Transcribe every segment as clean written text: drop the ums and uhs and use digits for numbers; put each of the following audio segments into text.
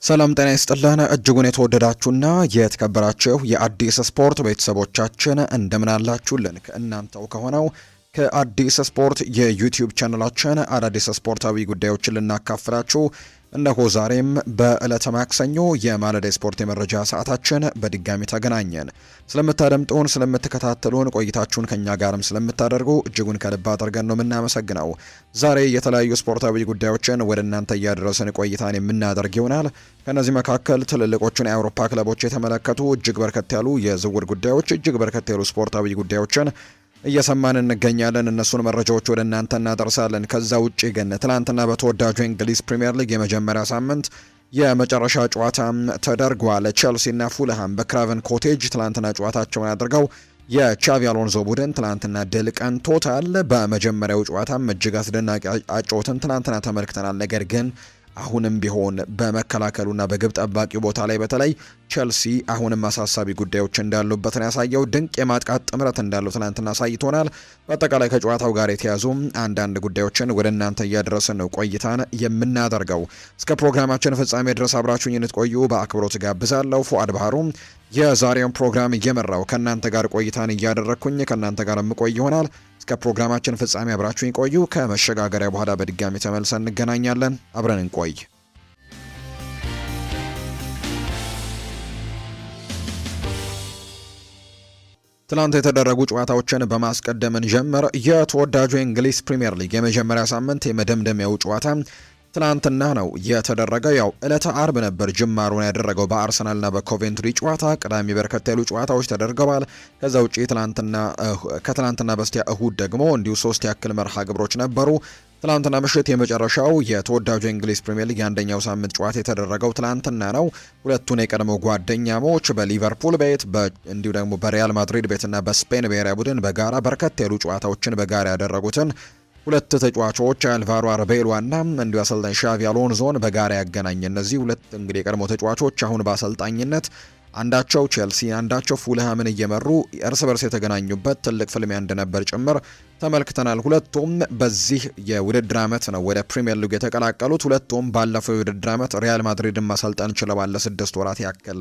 ሰላም ጤና ይስጥልን እጅጉን የተወደዳችሁና የተከበራችሁ የአዲስ ስፖርት ቤተሰቦቻችን እንደምን አላችሁልን? ከእናንተው ከሆነው ከአዲስ ስፖርት የዩቲዩብ ቻናላችን አዳዲስ ስፖርታዊ ጉዳዮችን ልናካፍላችሁ እነሆ ዛሬም በዕለተ ማክሰኞ የማለዳ ስፖርት የመረጃ ሰዓታችን በድጋሚ ተገናኘን። ስለምታደምጡን፣ ስለምትከታተሉን፣ ቆይታችሁን ከኛ ጋርም ስለምታደርጉ እጅጉን ከልብ አድርገን ነው የምናመሰግነው። ዛሬ የተለያዩ ስፖርታዊ ጉዳዮችን ወደ እናንተ እያደረስን ቆይታን የምናደርግ ይሆናል። ከነዚህ መካከል ትልልቆቹን የአውሮፓ ክለቦች የተመለከቱ እጅግ በርከት ያሉ የዝውውር ጉዳዮች፣ እጅግ በርከት ያሉ ስፖርታዊ ጉዳዮችን እየሰማን እንገኛለን። እነሱን መረጃዎች ወደ እናንተ እናደርሳለን። ከዛ ውጪ ግን ትናንትና በተወዳጁ እንግሊዝ ፕሪምየር ሊግ የመጀመሪያ ሳምንት የመጨረሻ ጨዋታ ተደርጓል። ቼልሲና ፉልሃም በክራቨን ኮቴጅ ትናንትና ጨዋታቸውን አድርገው የቻቪ አሎንዞ ቡድን ትናንትና ድል ቀንቶታል። በመጀመሪያው ጨዋታም እጅግ አስደናቂ አጨዋወትን ትናንትና ተመልክተናል። ነገር ግን አሁንም ቢሆን በመከላከሉና በግብ ጠባቂ ቦታ ላይ በተለይ ቼልሲ አሁንም አሳሳቢ ጉዳዮች እንዳሉበት ነው ያሳየው። ድንቅ የማጥቃት ጥምረት እንዳለው ትናንትና አሳይቶናል። በአጠቃላይ ከጨዋታው ጋር የተያዙ አንዳንድ ጉዳዮችን ወደ እናንተ እያደረስን ነው ቆይታን የምናደርገው። እስከ ፕሮግራማችን ፍጻሜ ድረስ አብራችሁኝ እንድትቆዩ በአክብሮት ጋብዛለሁ። ፉአድ ባህሩ የዛሬውን ፕሮግራም እየመራው ከእናንተ ጋር ቆይታን እያደረግኩኝ ከእናንተ ጋር የምቆይ ይሆናል። እስከ ፕሮግራማችን ፍጻሜ አብራችሁኝ ቆዩ። ከመሸጋገሪያ በኋላ በድጋሚ ተመልሰን እንገናኛለን። አብረን እንቆይ። ትላንት የተደረጉ ጨዋታዎችን በማስቀደምን ጀምር። የተወዳጁ የእንግሊዝ ፕሪምየር ሊግ የመጀመሪያ ሳምንት የመደምደሚያው ጨዋታ ትላንትና ነው የተደረገው። ያው ዕለተ አርብ ነበር ጅማሩን ያደረገው በአርሰናልና በኮቬንትሪ ጨዋታ። ቅዳሜ በርከት ያሉ ጨዋታዎች ተደርገዋል። ከዛ ውጪ ከትላንትና በስቲያ እሁድ ደግሞ እንዲሁ 3 ያክል መርሃ ግብሮች ነበሩ። ትላንትና ምሽት የመጨረሻው የተወዳጁ የእንግሊዝ ፕሪምየር ሊግ የአንደኛው ሳምንት ጨዋታ የተደረገው ትላንትና ነው። ሁለቱን የቀድሞ ጓደኛሞች በሊቨርፑል ቤት እንዲሁ ደግሞ በሪያል ማድሪድ ቤትና በስፔን ብሔራዊ ቡድን በጋራ በርከት ያሉ ጨዋታዎችን በጋራ ያደረጉትን ሁለት ተጫዋቾች አልቫሮ አርቤሎና እንዲሁ አሰልጣኝ ሻቪ አሎንዞን በጋራ ያገናኝ እነዚህ ሁለት እንግዲህ የቀድሞ ተጫዋቾች አሁን በአሰልጣኝነት አንዳቸው ቼልሲ አንዳቸው ፉልሃምን እየመሩ እርስ በርስ የተገናኙበት ትልቅ ፍልሚያ እንደነበር ጭምር ተመልክተናል። ሁለቱም በዚህ የውድድር ዓመት ነው ወደ ፕሪሚየር ሊግ የተቀላቀሉት። ሁለቱም ባለፈው የውድድር ዓመት ሪያል ማድሪድን ማሰልጠን ችለዋል ለ6 ወራት ያክል።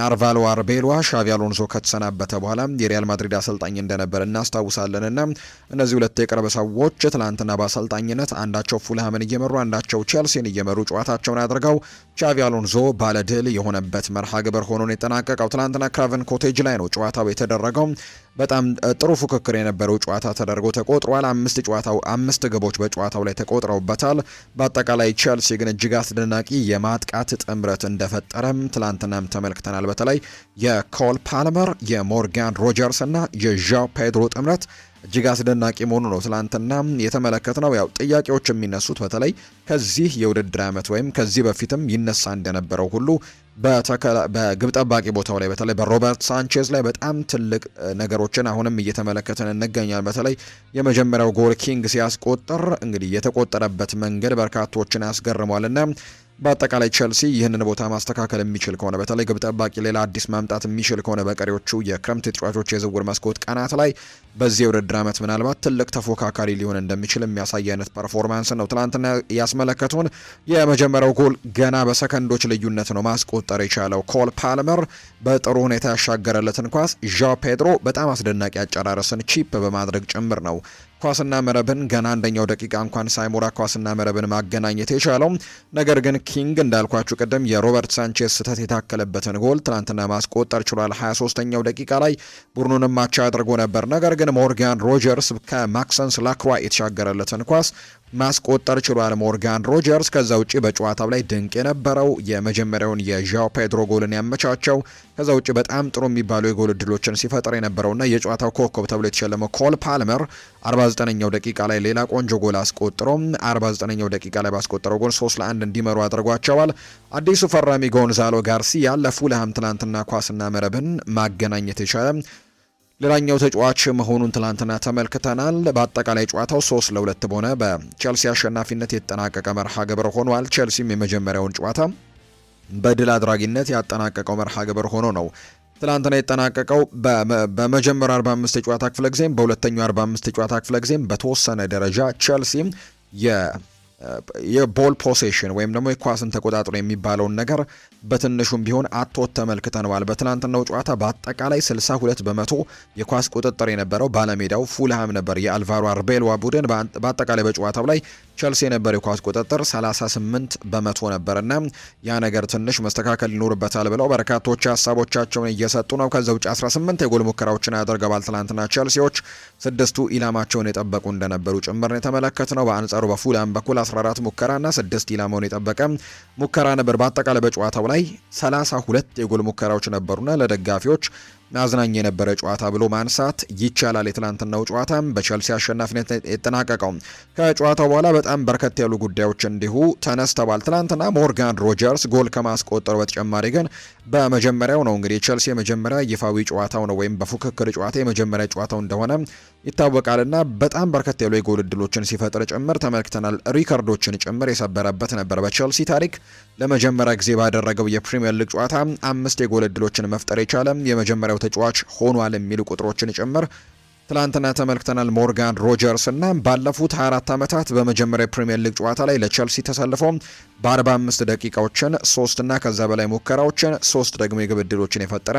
አልቫሮ አርቤሎ ሻቪ አሎንዞ ከተሰናበተ በኋላ የሪያል ማድሪድ አሰልጣኝ እንደነበር እናስታውሳለንና እነዚህ ሁለት የቅርብ ሰዎች ትላንትና በአሰልጣኝነት አንዳቸው ፉልሃምን እየመሩ አንዳቸው ቼልሲን እየመሩ ጨዋታቸውን አድርገው ሻቪ አሎንዞ ባለድል የሆነበት መርሃ ግብር ሆኖ ነው የተጠናቀቀው። ትላንትና ክራቨን ኮቴጅ ላይ ነው ጨዋታው የተደረገው። በጣም ጥሩ ፉክክር የነበረው ጨዋታ ተደርጎ ተቆጥሯል። 5 ግቦች በጨዋታው ላይ ተቆጥረውበታል። በአጠቃላይ ቼልሲ ግን እጅግ አስደናቂ የማጥቃት ጥምረት እንደፈጠረም ትላንትናም ተመልክተናል። በተለይ የኮል ፓልመር የሞርጋን ሮጀርስ እና የዣው ፔድሮ ጥምረት እጅግ አስደናቂ መሆኑ ነው ትላንትና የተመለከትነው። ያው ጥያቄዎች የሚነሱት በተለይ ከዚህ የውድድር ዓመት ወይም ከዚህ በፊትም ይነሳ እንደነበረው ሁሉ በግብ ጠባቂ ቦታው ላይ በተለይ በሮበርት ሳንቼዝ ላይ በጣም ትልቅ ነገሮችን አሁንም እየተመለከትን እንገኛለን። በተለይ የመጀመሪያው ጎል ኪንግ ሲያስቆጥር እንግዲህ የተቆጠረበት መንገድ በርካቶችን ያስገርሟልና በአጠቃላይ ቼልሲ ይህንን ቦታ ማስተካከል የሚችል ከሆነ በተለይ ግብ ጠባቂ ሌላ አዲስ ማምጣት የሚችል ከሆነ በቀሪዎቹ የክረምት ተጫዋቾች የዝውውር መስኮት ቀናት ላይ በዚህ የውድድር ዓመት ምናልባት ትልቅ ተፎካካሪ ሊሆን እንደሚችል የሚያሳይ አይነት ፐርፎርማንስ ነው ትናንትና ያስመለከቱን። የመጀመሪያው ጎል ገና በሰከንዶች ልዩነት ነው ማስቆጠር የቻለው ኮል ፓልመር በጥሩ ሁኔታ ያሻገረለትን ኳስ ዣው ፔድሮ በጣም አስደናቂ አጨራረስን ቺፕ በማድረግ ጭምር ነው ኳስና መረብን ገና አንደኛው ደቂቃ እንኳን ሳይሞላ ኳስና መረብን ማገናኘት የቻለው። ነገር ግን ኪንግ እንዳልኳችሁ ቅድም የሮበርት ሳንቼዝ ስህተት የታከለበትን ጎል ትናንትና ማስቆጠር ችሏል። 23ኛው ደቂቃ ላይ ቡድኑንም ማቻ አድርጎ ነበር። ነገር ግን ሞርጋን ሮጀርስ ከማክሰንስ ላክሯ የተሻገረለትን ኳስ ማስቆጠር ችሏል ሞርጋን ሮጀርስ። ከዛ ውጪ በጨዋታው ላይ ድንቅ የነበረው የመጀመሪያውን የዣው ፔድሮ ጎልን ያመቻቸው፣ ከዛ ውጪ በጣም ጥሩ የሚባሉ የጎል እድሎችን ሲፈጥር የነበረውና የጨዋታው ኮከብ ተብሎ የተሸለመው ኮል ፓልመር 49ኛው ደቂቃ ላይ ሌላ ቆንጆ ጎል አስቆጥሮ 49ኛው ደቂቃ ላይ ባስቆጠረው ጎል 3-1 እንዲመሩ አድርጓቸዋል። አዲሱ ፈራሚ ጎንዛሎ ጋርሲያ ለፉልሃም ትናንትና ኳስና መረብን ማገናኘት የቻለ ሌላኛው ተጫዋች መሆኑን ትላንትና ተመልክተናል። በአጠቃላይ ጨዋታው 3-2 በሆነ በቼልሲ አሸናፊነት የተጠናቀቀ መርሃ ግብር ሆኗል። ቼልሲም የመጀመሪያውን ጨዋታ በድል አድራጊነት ያጠናቀቀው መርሃ ግብር ሆኖ ነው ትላንትና የተጠናቀቀው። በመጀመሪያው 45 የጨዋታ ክፍለ ጊዜም በሁለተኛው 45 የጨዋታ ክፍለ ጊዜም በተወሰነ ደረጃ ቼልሲ የቦል ፖሴሽን ወይም ደግሞ የኳስን ተቆጣጥሮ የሚባለውን ነገር በትንሹም ቢሆን አቶት ተመልክተነዋል። በትናንትናው ጨዋታ በአጠቃላይ 62 በመቶ የኳስ ቁጥጥር የነበረው ባለሜዳው ፉልሃም ነበር። የአልቫሮ አርቤሎዋ ቡድን በአጠቃላይ በጨዋታው ላይ ቸልሲ የነበረው የኳስ ቁጥጥር 38 በመቶ ነበርና ያ ነገር ትንሽ መስተካከል ይኖርበታል ብለው በርካቶች ሀሳቦቻቸውን እየሰጡ ነው። ከዛ ውጭ 18 የጎል ሙከራዎችን ያደርገዋል ትናንትና ቸልሲዎች 6ቱ ኢላማቸውን የጠበቁ እንደነበሩ ጭምር የተመለከትነው። በአንጻሩ በፉልሃም በኩል 14 ሙከራና 6 ኢላማውን የጠበቀ ሙከራ ነበር። በአጠቃላይ በጨዋታው ላይ 32 የጎል ሙከራዎች ነበሩና ለደጋፊዎች አዝናኝ የነበረ ጨዋታ ብሎ ማንሳት ይቻላል። የትላንትናው ጨዋታ በቸልሲ አሸናፊነት የተጠናቀቀው። ከጨዋታው በኋላ በጣም በርከት ያሉ ጉዳዮች እንዲሁ ተነስተዋል። ትላንትና ሞርጋን ሮጀርስ ጎል ከማስቆጠሩ በተጨማሪ ግን በመጀመሪያው ነው እንግዲህ የቸልሲ የመጀመሪያ ይፋዊ ጨዋታው ነው ወይም በፉክክር ጨዋታ የመጀመሪያ ጨዋታው እንደሆነ ይታወቃልና በጣም በርከት ያሉ የጎል እድሎችን ሲፈጥር ጭምር ተመልክተናል። ሪከርዶችን ጭምር የሰበረበት ነበር። በቸልሲ ታሪክ ለመጀመሪያ ጊዜ ባደረገው የፕሪሚየር ሊግ ጨዋታ 5 የጎል እድሎችን መፍጠር የቻለ የመጀመሪያው ተጫዋች ሆኗል የሚሉ ቁጥሮችን ጭምር ትላንትና ተመልክተናል። ሞርጋን ሮጀርስ እና ባለፉት 24 ዓመታት በመጀመሪያ ፕሪሚየር ሊግ ጨዋታ ላይ ለቸልሲ ተሰልፎ በ45 ደቂቃዎችን 3 እና ከዛ በላይ ሙከራዎችን 3 ደግሞ የግብ ዕድሎችን የፈጠረ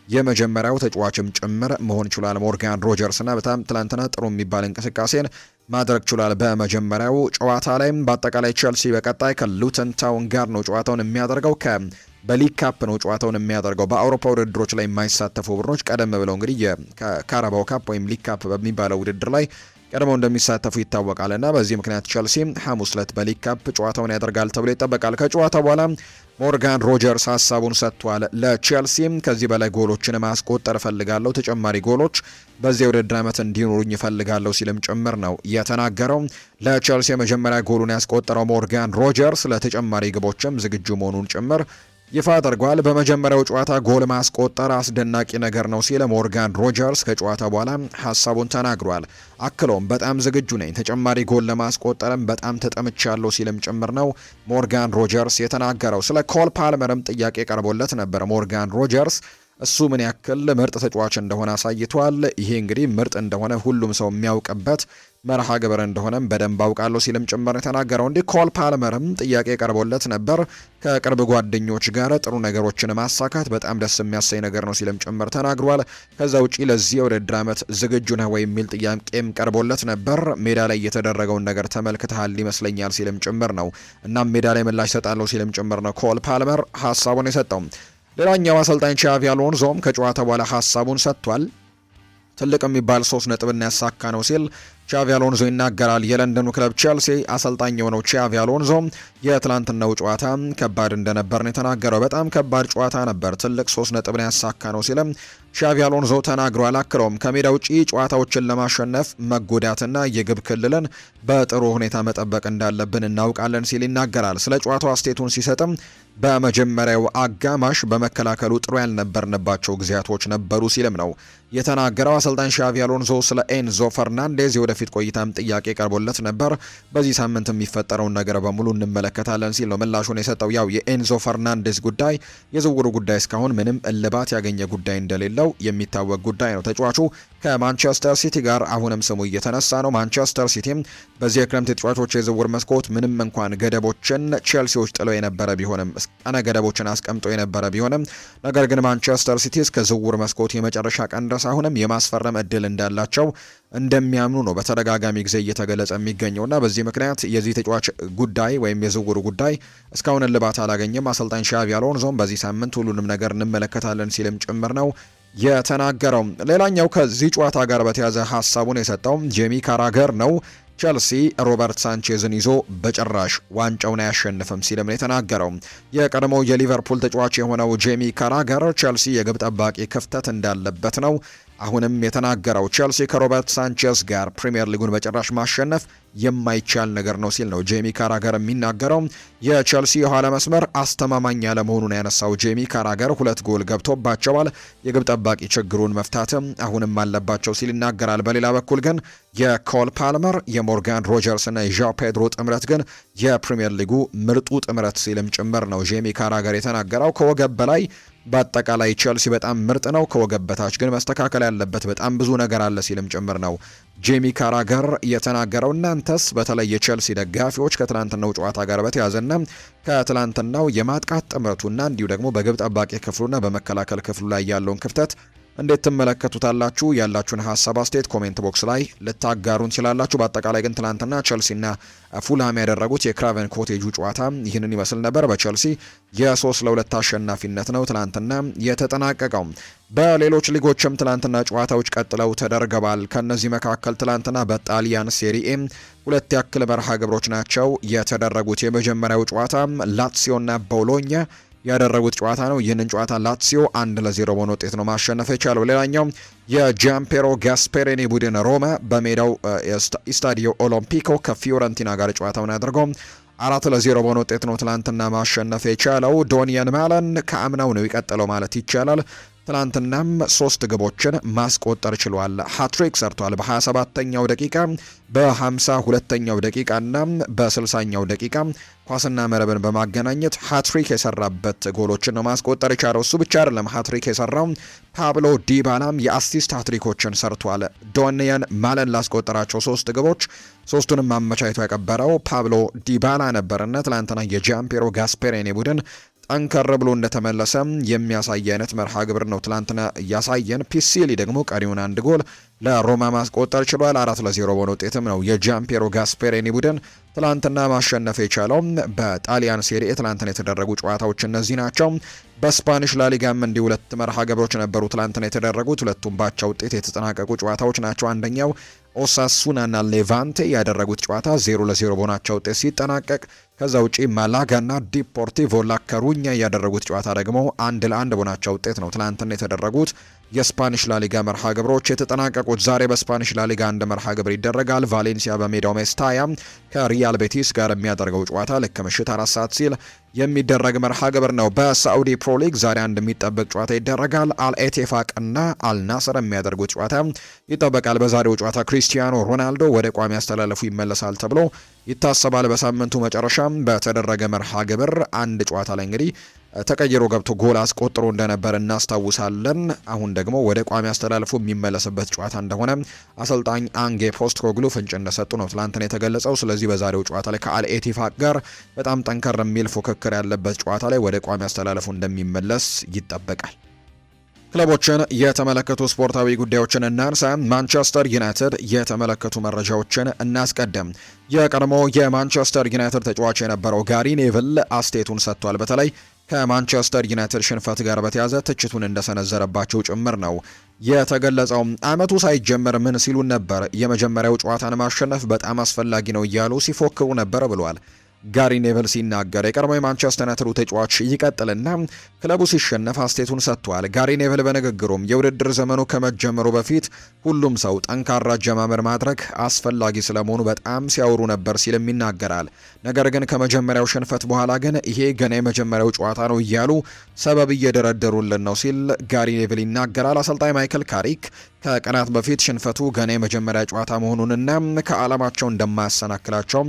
የመጀመሪያው ተጫዋችም ጭምር መሆን ችሏል። ሞርጋን ሮጀርስ እና በጣም ትላንትና ጥሩ የሚባል እንቅስቃሴን ማድረግ ችሏል። በመጀመሪያው ጨዋታ ላይም በአጠቃላይ ቸልሲ በቀጣይ ከሉተን ታውን ጋር ነው ጨዋታውን የሚያደርገው በሊግ ካፕ ነው ጨዋታውን የሚያደርገው። በአውሮፓ ውድድሮች ላይ የማይሳተፉ ቡድኖች ቀደም ብለው እንግዲህ የካራባው ካፕ ወይም ሊግ ካፕ በሚባለው ውድድር ላይ ቀድመው እንደሚሳተፉ ይታወቃልና በዚህ ምክንያት ቸልሲ ሐሙስ ዕለት በሊግ ካፕ ጨዋታውን ያደርጋል ተብሎ ይጠበቃል። ከጨዋታው በኋላ ሞርጋን ሮጀርስ ሀሳቡን ሰጥቷል። ለቸልሲም ከዚህ በላይ ጎሎችን ማስቆጠር እፈልጋለሁ፣ ተጨማሪ ጎሎች በዚህ የውድድር ዓመት እንዲኖሩኝ እፈልጋለሁ ሲልም ጭምር ነው የተናገረው። ለቸልሲ የመጀመሪያ ጎሉን ያስቆጠረው ሞርጋን ሮጀርስ ለተጨማሪ ግቦችም ዝግጁ መሆኑን ጭምር ይፋ አድርጓል። በመጀመሪያው ጨዋታ ጎል ማስቆጠር አስደናቂ ነገር ነው ሲል ሞርጋን ሮጀርስ ከጨዋታ በኋላ ሀሳቡን ተናግሯል። አክሎም በጣም ዝግጁ ነኝ፣ ተጨማሪ ጎል ለማስቆጠርም በጣም ተጠምቻለሁ ሲልም ጭምር ነው ሞርጋን ሮጀርስ የተናገረው። ስለ ኮል ፓልመርም ጥያቄ ቀርቦለት ነበር። ሞርጋን ሮጀርስ እሱ ምን ያክል ምርጥ ተጫዋች እንደሆነ አሳይቷል። ይሄ እንግዲህ ምርጥ እንደሆነ ሁሉም ሰው የሚያውቅበት መርሃ ግብር እንደሆነም በደንብ አውቃለሁ ሲልም ጭምር የተናገረው። እንዲህ ኮል ፓልመርም ጥያቄ ቀርቦለት ነበር። ከቅርብ ጓደኞች ጋር ጥሩ ነገሮችን ማሳካት በጣም ደስ የሚያሰኝ ነገር ነው ሲልም ጭምር ተናግሯል። ከዛ ውጪ ለዚህ የውድድር ዓመት ዝግጁ ነህ ወይ የሚል ጥያቄም ቀርቦለት ነበር። ሜዳ ላይ የተደረገውን ነገር ተመልክተሃል ይመስለኛል ሲልም ጭምር ነው። እናም ሜዳ ላይ ምላሽ ሰጣለሁ ሲልም ጭምር ነው ኮል ፓልመር ሀሳቡን የሰጠው። ሌላኛው አሰልጣኝ ቻቪ አሎንዞም ከጨዋታ በኋላ ሀሳቡን ሰጥቷል። ትልቅ የሚባል 3 ነጥብን ያሳካ ነው ሲል ቻቪ አሎንዞ ይናገራል። የለንደኑ ክለብ ቼልሲ አሰልጣኝ የሆነው ቻቪ አሎንዞ የትላንትናው ጨዋታ ከባድ እንደነበር ነው የተናገረው። በጣም ከባድ ጨዋታ ነበር፣ ትልቅ 3 ነጥብን ያሳካ ነው ሲልም ቻቪ አሎንዞ ተናግሯል። አክለውም ከሜዳ ውጪ ጨዋታዎችን ለማሸነፍ መጎዳትና የግብ ክልልን በጥሩ ሁኔታ መጠበቅ እንዳለብን እናውቃለን ሲል ይናገራል። ስለ ጨዋታው አስተያየቱን ሲሰጥም በመጀመሪያው አጋማሽ በመከላከሉ ጥሩ ያልነበርንባቸው ጊዜያቶች ነበሩ ሲልም ነው የተናገረው። አሰልጣኝ ቻቪ አሎንዞ ስለ ኤንዞ ፈርናንዴዝ የወደፊት ቆይታም ጥያቄ ቀርቦለት ነበር። በዚህ ሳምንት የሚፈጠረውን ነገር በሙሉ እንመለከታለን ሲል ነው ምላሹን የሰጠው። ያው የኤንዞ ፈርናንዴዝ ጉዳይ የዝውውሩ ጉዳይ እስካሁን ምንም እልባት ያገኘ ጉዳይ እንደሌለው የሚታወቅ ጉዳይ ነው። ተጫዋቹ ከማንቸስተር ሲቲ ጋር አሁንም ስሙ እየተነሳ ነው። ማንቸስተር ሲቲም በዚህ የክረምት የተጫዋቾች የዝውውር መስኮት ምንም እንኳን ገደቦችን ቼልሲዎች ጥለው የነበረ ቢሆንም ቀነ ገደቦችን አስቀምጦ የነበረ ቢሆንም ነገር ግን ማንቸስተር ሲቲ እስከ ዝውውር መስኮት የመጨረሻ ቀን ድረስ አሁንም የማስፈረም እድል እንዳላቸው እንደሚያምኑ ነው በተደጋጋሚ ጊዜ እየተገለጸ የሚገኘውና በዚህ ምክንያት የዚህ ተጫዋች ጉዳይ ወይም የዝውውሩ ጉዳይ እስካሁን እልባት አላገኘም። አሰልጣኝ ሻቪ አሎንዞም በዚህ ሳምንት ሁሉንም ነገር እንመለከታለን ሲልም ጭምር ነው የተናገረው። ሌላኛው ከዚህ ጨዋታ ጋር በተያያዘ ሀሳቡን የሰጠው ጄሚ ካራገር ነው። ቸልሲ ሮበርት ሳንቼዝን ይዞ በጭራሽ ዋንጫውን አያሸንፍም ሲልም ነው የተናገረው። የቀድሞው የሊቨርፑል ተጫዋች የሆነው ጄሚ ካራገር ቸልሲ የግብ ጠባቂ ክፍተት እንዳለበት ነው አሁንም የተናገረው። ቸልሲ ከሮበርት ሳንቼዝ ጋር ፕሪሚየር ሊጉን በጭራሽ ማሸነፍ የማይቻል ነገር ነው ሲል ነው ጄሚ ካራገር የሚናገረው። የቸልሲ የኋላ መስመር አስተማማኝ ያለመሆኑን ያነሳው ጄሚ ካራገር 2 ጎል ገብቶባቸዋል፣ የግብ ጠባቂ ችግሩን መፍታትም አሁንም አለባቸው ሲል ይናገራል። በሌላ በኩል ግን የኮል ፓልመር የሞርጋን ሮጀርስ እና የዣው ፔድሮ ጥምረት ግን የፕሪሚየር ሊጉ ምርጡ ጥምረት ሲልም ጭምር ነው ጄሚ ካራገር የተናገረው። ከወገብ በላይ በአጠቃላይ ቸልሲ በጣም ምርጥ ነው፣ ከወገብ በታች ግን መስተካከል ያለበት በጣም ብዙ ነገር አለ ሲልም ጭምር ነው ጄሚ ካራገር የተናገረው። እናንተስ በተለይ የቼልሲ ደጋፊዎች ከትላንትናው ጨዋታ ጋር በተያያዘና ከትላንትናው የማጥቃት ጥምረቱና እንዲሁ ደግሞ በግብ ጠባቂ ክፍሉና በመከላከል ክፍሉ ላይ ያለውን ክፍተት እንዴት ትመለከቱታላችሁ? ያላችሁን ሀሳብ አስተያየት ኮሜንት ቦክስ ላይ ልታጋሩን ትችላላችሁ። በአጠቃላይ ግን ትላንትና ቼልሲና ፉልሃም ያደረጉት የክራቨን ኮቴጁ ጨዋታ ይህንን ይመስል ነበር። በቼልሲ የ3-2 አሸናፊነት ነው ትላንትና የተጠናቀቀው። በሌሎች ሊጎችም ትላንትና ጨዋታዎች ቀጥለው ተደርገዋል። ከነዚህ መካከል ትላንትና በጣሊያን ሴሪኤ 2 ያክል መርሃ ግብሮች ናቸው የተደረጉት። የመጀመሪያው ጨዋታ ላትሲዮና ቦሎኛ ያደረጉት ጨዋታ ነው። ይህንን ጨዋታ ላትሲዮ 1-0 በሆነ ውጤት ነው ማሸነፍ የቻለው። ሌላኛው የጃምፔሮ ጋስፔሪኒ ቡድን ሮማ በሜዳው ስታዲዮ ኦሎምፒኮ ከፊዮረንቲና ጋር ጨዋታውን አድርገው 4-0 በሆነ ውጤት ነው ትላንትና ማሸነፍ የቻለው። ዶኒያን ማለን ከአምናው ነው የቀጠለው ማለት ይቻላል። ትላንትናም 3 ግቦችን ማስቆጠር ችሏል። ሃትሪክ ሰርቷል። በ27ኛው ደቂቃ፣ በ52ኛው ደቂቃ እና በ60ኛው ደቂቃ ኳስና መረብን በማገናኘት ሃትሪክ የሰራበት ጎሎችን ነው ማስቆጠር የቻለው። እሱ ብቻ አይደለም ሃትሪክ የሰራው፣ ፓብሎ ዲባላም የአሲስት ሃትሪኮችን ሰርቷል። ዶኒያን ማለን ላስቆጠራቸው 3 ግቦች 3ቱንም አመቻችቶ ያቀበረው ፓብሎ ዲባላ ነበርና ትላንትና የጃምፔሮ ጋስፔሪኒ ቡድን ጠንከር ብሎ እንደተመለሰ የሚያሳይ አይነት መርሃ ግብር ነው ትላንትና ያሳየን። ፒሲሊ ደግሞ ቀሪውን 1 ጎል ለሮማ ማስቆጠር ችሏል። 4-0 በሆነ ውጤትም ነው የጃምፔሮ ጋስፔሪኒ ቡድን ትላንትና ማሸነፍ የቻለው። በጣሊያን ሴሪኤ ትላንትና የተደረጉ ጨዋታዎች እነዚህ ናቸው። በስፓኒሽ ላሊጋም እንዲህ 2 መርሃ ግብሮች ነበሩ ትላንትና የተደረጉት። ሁለቱም ባቻ ውጤት የተጠናቀቁ ጨዋታዎች ናቸው። አንደኛው ኦሳሱናና ሌቫንቴ ያደረጉት ጨዋታ 0-0 በሆናቸው ውጤት ሲጠናቀቅ፣ ከዛ ውጪ ማላጋና ዲፖርቲቮ ላከሩኛ ያደረጉት ጨዋታ ደግሞ 1-1 በሆናቸው ውጤት ነው ትላንትና የተደረጉት የስፓኒሽ ላሊጋ መርሃ ግብሮች የተጠናቀቁት። ዛሬ በስፓኒሽ ላሊጋ 1 መርሃ ግብር ይደረጋል። ቫሌንሲያ በሜዳው ሜስታያ ከሪያል ቤቲስ ጋር የሚያደርገው ጨዋታ ልክ ምሽት 4 ሰዓት ሲል የሚደረግ መርሃ ግብር ነው። በሳዑዲ ፕሮ ሊግ ዛሬ አንድ የሚጠበቅ ጨዋታ ይደረጋል። አልኤቴፋቅና አልናስር የሚያደርጉት ጨዋታ ይጠበቃል። በዛሬው ጨዋታ ክሪስቲያኖ ሮናልዶ ወደ ቋሚ አስተላለፉ ይመለሳል ተብሎ ይታሰባል። በሳምንቱ መጨረሻም በተደረገ መርሃ ግብር አንድ ጨዋታ ላይ እንግዲህ ተቀይሮ ገብቶ ጎል አስቆጥሮ እንደነበር እናስታውሳለን። አሁን ደግሞ ወደ ቋሚ አስተላለፉ የሚመለስበት ጨዋታ እንደሆነ አሰልጣኝ አንጌ ፖስቴኮግሉ ፍንጭ እንደሰጡ ነው ትላንትና የተገለጸው። ስለዚህ በዛሬው ጨዋታ ላይ ከአልኤቲፋቅ ጋር በጣም ጠንከር የሚል ፉክክር ያለበት ጨዋታ ላይ ወደ ቋሚ አስተላለፉ እንደሚመለስ ይጠበቃል። ክለቦችን የተመለከቱ ስፖርታዊ ጉዳዮችን እናንሳ። ማንቸስተር ዩናይትድ የተመለከቱ መረጃዎችን እናስቀድም። የቀድሞ የማንቸስተር ዩናይትድ ተጫዋች የነበረው ጋሪ ኔቭል አስቴቱን ሰጥቷል። በተለይ ከማንቸስተር ዩናይትድ ሽንፈት ጋር በተያዘ ትችቱን እንደሰነዘረባቸው ጭምር ነው የተገለጸው። አመቱ ሳይጀመር ምን ሲሉን ነበር? የመጀመሪያው ጨዋታን ማሸነፍ በጣም አስፈላጊ ነው እያሉ ሲፎክሩ ነበር ብሏል ጋሪ ኔቭል ሲናገር። የቀድሞ የማንቸስተር ዩናይትድ ተጫዋች ይቀጥልና ክለቡ ሲሸነፍ አስቴቱን ሰጥቷል። ጋሪ ኔቭል በንግግሩም የውድድር ዘመኑ ከመጀመሩ በፊት ሁሉም ሰው ጠንካራ አጀማመር ማድረግ አስፈላጊ ስለመሆኑ በጣም ሲያወሩ ነበር ሲልም ይናገራል። ነገር ግን ከመጀመሪያው ሽንፈት በኋላ ግን ይሄ ገና የመጀመሪያው ጨዋታ ነው እያሉ ሰበብ እየደረደሩልን ነው ሲል ጋሪ ኔቭል ይናገራል። አሰልጣኝ ማይክል ካሪክ ከቀናት በፊት ሽንፈቱ ገና የመጀመሪያ ጨዋታ መሆኑንና ከዓላማቸው እንደማያሰናክላቸው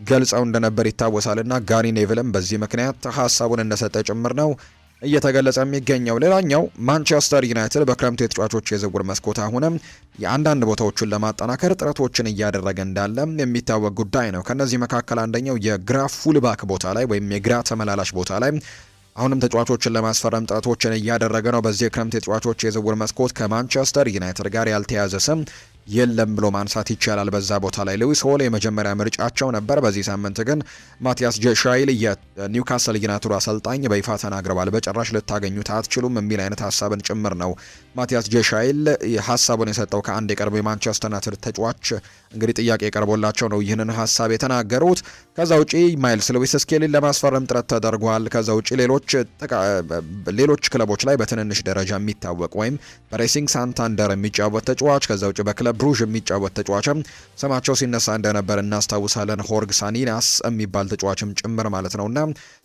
ገልጸው እንደነበር ይታወሳልና ጋሪ ኔቭልም በዚህ ምክንያት ሀሳቡን እንደሰጠ ጭምር ነው እየተገለጸ የሚገኘው። ሌላኛው ማንቸስተር ዩናይትድ በክረምቱ የተጫዋቾች የዝውውር መስኮት አሁንም የአንዳንድ ቦታዎችን ለማጠናከር ጥረቶችን እያደረገ እንዳለ የሚታወቅ ጉዳይ ነው። ከነዚህ መካከል አንደኛው የግራ ፉልባክ ቦታ ላይ ወይም የግራ ተመላላሽ ቦታ ላይ አሁንም ተጫዋቾችን ለማስፈረም ጥረቶችን እያደረገ ነው። በዚህ የክረምት የተጫዋቾች የዝውውር መስኮት ከማንቸስተር ዩናይትድ ጋር ያልተያዘ ስም የለም ብሎ ማንሳት ይቻላል። በዛ ቦታ ላይ ሉዊስ ሆል የመጀመሪያ ምርጫቸው ነበር። በዚህ ሳምንት ግን ማቲያስ ጄሻይል የኒውካስል ዩናይትድ አሰልጣኝ በይፋ ተናግረዋል። በጭራሽ ልታገኙት አትችሉም የሚል አይነት ሀሳብን ጭምር ነው ማቲያስ ጄሻይል ሀሳቡን የሰጠው። ከአንድ የቀድሞ የማንቸስተር ዩናይትድ ተጫዋች እንግዲህ ጥያቄ ቀርቦላቸው ነው ይህንን ሀሳብ የተናገሩት። ከዛ ውጪ ማይልስ ሉዊስ ስኬሊን ለማስፈረም ጥረት ተደርጓል። ከዛ ውጪ ሌሎች ክለቦች ላይ በትንንሽ ደረጃ የሚታወቅ ወይም በሬሲንግ ሳንታንደር የሚጫወት ተጫዋች፣ ከዛ ውጪ በክለብ ብሩዥ የሚጫወት ተጫዋችም ስማቸው ሲነሳ እንደነበር እናስታውሳለን። ሆርግ ሳኒናስ የሚባል ተጫዋችም ጭምር ማለት ነውና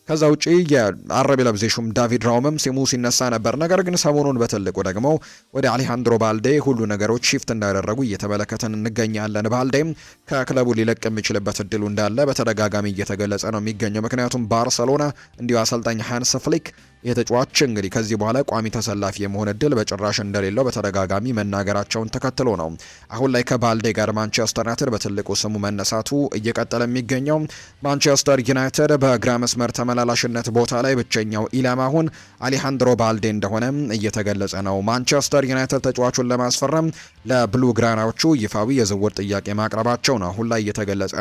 ከዛ ውጪ የአረብ ለብዜሹም ዳቪድ ራውምም ስሙ ሲነሳ ነበር። ነገር ግን ሰሞኑን በትልቁ ደግሞ ወደ አሌሃንድሮ ባልዴ ሁሉ ነገሮች ሺፍት እንዳደረጉ እየተመለከተን እንገኛለን። ባልዴም ከክለቡ ሊለቅ የሚችልበት እድሉ እንዳለ በተደጋጋሚ እየተገለጸ ነው የሚገኘው። ምክንያቱም ባርሰሎና እንዲሁ አሰልጣኝ ሃንስ ፍሊክ የተጫዋች እንግዲህ ከዚህ በኋላ ቋሚ ተሰላፊ የመሆን እድል በጭራሽ እንደሌለው በተደጋጋሚ መናገራቸውን ተከትሎ ነው አሁን ላይ ከባልዴ ጋር ማንቸስተር ዩናይትድ በትልቁ ስሙ መነሳቱ እየቀጠለ የሚገኘው። ማንቸስተር ዩናይትድ በግራ መስመር ተመላላሽነት ቦታ ላይ ብቸኛው ኢላማ አሁን አሌሃንድሮ ባልዴ እንደሆነ እየተገለጸ ነው። ማንቸስተር ዩናይትድ ተጫዋቹን ለማስፈረም ለብሉ ግራናዎቹ ይፋዊ የዝውውር ጥያቄ ማቅረባቸው ነው አሁን ላይ እየተገለጸ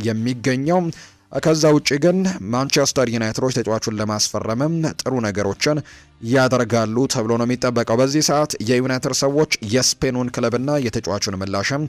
የሚገኘው። ከዛ ውጪ ግን ማንቸስተር ዩናይትዶች ተጫዋቹን ለማስፈረምም ጥሩ ነገሮችን ያደርጋሉ ተብሎ ነው የሚጠበቀው። በዚህ ሰዓት የዩናይትድ ሰዎች የስፔኑን ክለብና የተጫዋቹን ምላሽም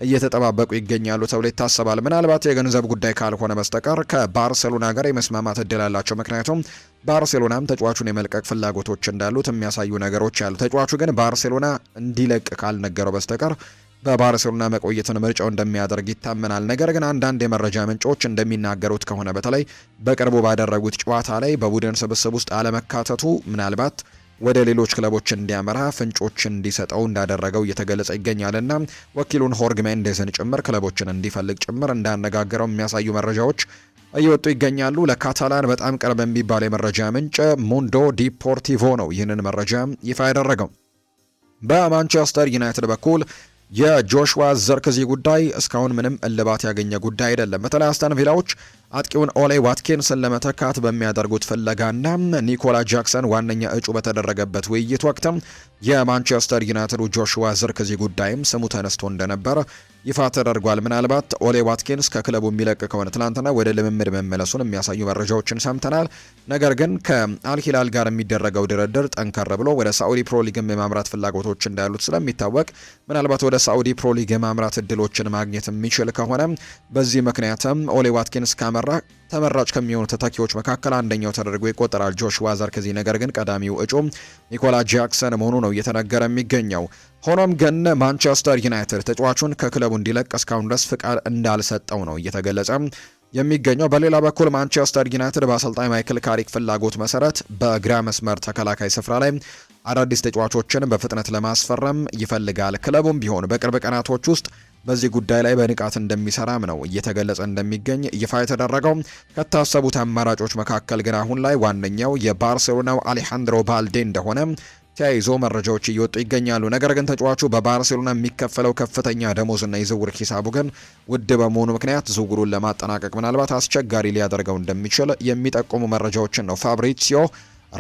እየተጠባበቁ ይገኛሉ ተብሎ ይታሰባል። ምናልባት የገንዘብ ጉዳይ ካልሆነ በስተቀር ከባርሴሎና ጋር የመስማማት እድል አላቸው። ምክንያቱም ባርሴሎናም ተጫዋቹን የመልቀቅ ፍላጎቶች እንዳሉት የሚያሳዩ ነገሮች አሉ። ተጫዋቹ ግን ባርሴሎና እንዲለቅ ካልነገረው በስተቀር በባርሴሎና መቆየትን ምርጫው እንደሚያደርግ ይታመናል። ነገር ግን አንዳንድ የመረጃ ምንጮች እንደሚናገሩት ከሆነ በተለይ በቅርቡ ባደረጉት ጨዋታ ላይ በቡድን ስብስብ ውስጥ አለመካተቱ ምናልባት ወደ ሌሎች ክለቦች እንዲያመራ ፍንጮች እንዲሰጠው እንዳደረገው እየተገለጸ ይገኛልና ወኪሉን ሆርግ ሜንዴዝን ጭምር ክለቦችን እንዲፈልግ ጭምር እንዳነጋገረው የሚያሳዩ መረጃዎች እየወጡ ይገኛሉ። ለካታላን በጣም ቅርብ የሚባል የመረጃ ምንጭ ሙንዶ ዲፖርቲቮ ነው ይህንን መረጃ ይፋ ያደረገው። በማንቸስተር ዩናይትድ በኩል የጆሹዋ ዘርክዚ ጉዳይ እስካሁን ምንም እልባት ያገኘ ጉዳይ አይደለም። በተለይ አስተን ቪላዎች አጥቂውን ኦሌ ዋትኪንስን ለመተካት በሚያደርጉት ፍለጋና ኒኮላ ጃክሰን ዋነኛ እጩ በተደረገበት ውይይት ወቅትም የማንቸስተር ዩናይትዱ ጆሹዋ ዘርክዚ ጉዳይም ስሙ ተነስቶ እንደነበር ይፋ ተደርጓል። ምናልባት ኦሌ ዋትኪንስ ከክለቡ የሚለቅ ከሆነ ትናንትና ወደ ልምምድ መመለሱን የሚያሳዩ መረጃዎችን ሰምተናል። ነገር ግን ከአልሂላል ጋር የሚደረገው ድርድር ጠንከር ብሎ ወደ ሳዑዲ ፕሮ ሊግም የማምራት ፍላጎቶች እንዳሉት ስለሚታወቅ ምናልባት ወደ ሳዑዲ ፕሮ ሊግ የማምራት እድሎችን ማግኘት የሚችል ከሆነ በዚህ ምክንያትም ኦሌ ዋትኪንስ ካመራ ተመራጭ ከሚሆኑ ተተኪዎች መካከል አንደኛው ተደርጎ ይቆጠራል ጆሹዋ ዘርክዚ። ነገር ግን ቀዳሚው እጩ ኒኮላ ጃክሰን መሆኑ ነው እየተነገረ የሚገኘው። ሆኖም ግን ማንቸስተር ዩናይትድ ተጫዋቹን ከክለቡ እንዲለቅ እስካሁን ድረስ ፍቃድ እንዳልሰጠው ነው እየተገለጸ የሚገኘው። በሌላ በኩል ማንቸስተር ዩናይትድ በአሰልጣኝ ማይክል ካሪክ ፍላጎት መሰረት በግራ መስመር ተከላካይ ስፍራ ላይ አዳዲስ ተጫዋቾችን በፍጥነት ለማስፈረም ይፈልጋል። ክለቡም ቢሆን በቅርብ ቀናቶች ውስጥ በዚህ ጉዳይ ላይ በንቃት እንደሚሰራም ነው እየተገለጸ እንደሚገኝ ይፋ የተደረገው። ከታሰቡት አማራጮች መካከል ግን አሁን ላይ ዋነኛው የባርሴሎናው አሌሃንድሮ ባልዴ እንደሆነ ተያይዞ መረጃዎች እየወጡ ይገኛሉ። ነገር ግን ተጫዋቹ በባርሴሎና የሚከፈለው ከፍተኛ ደሞዝና የዝውውር ሂሳቡ ግን ውድ በመሆኑ ምክንያት ዝውውሩን ለማጠናቀቅ ምናልባት አስቸጋሪ ሊያደርገው እንደሚችል የሚጠቁሙ መረጃዎችን ነው ፋብሪሲዮ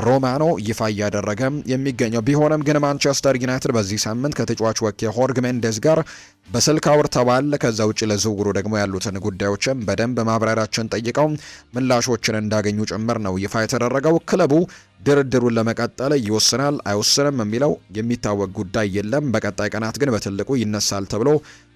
ሮማኖ ይፋ እያደረገ የሚገኘው። ቢሆንም ግን ማንቸስተር ዩናይትድ በዚህ ሳምንት ከተጫዋቹ ወኪል ሆርግ ሜንዴዝ ጋር በስልክ አውርተዋል። ከዛ ውጭ ለዝውውሩ ደግሞ ያሉትን ጉዳዮችም በደንብ ማብራሪያችን ጠይቀው ምላሾችን እንዳገኙ ጭምር ነው ይፋ የተደረገው። ክለቡ ድርድሩን ለመቀጠል ይወስናል አይወስንም የሚለው የሚታወቅ ጉዳይ የለም። በቀጣይ ቀናት ግን በትልቁ ይነሳል ተብሎ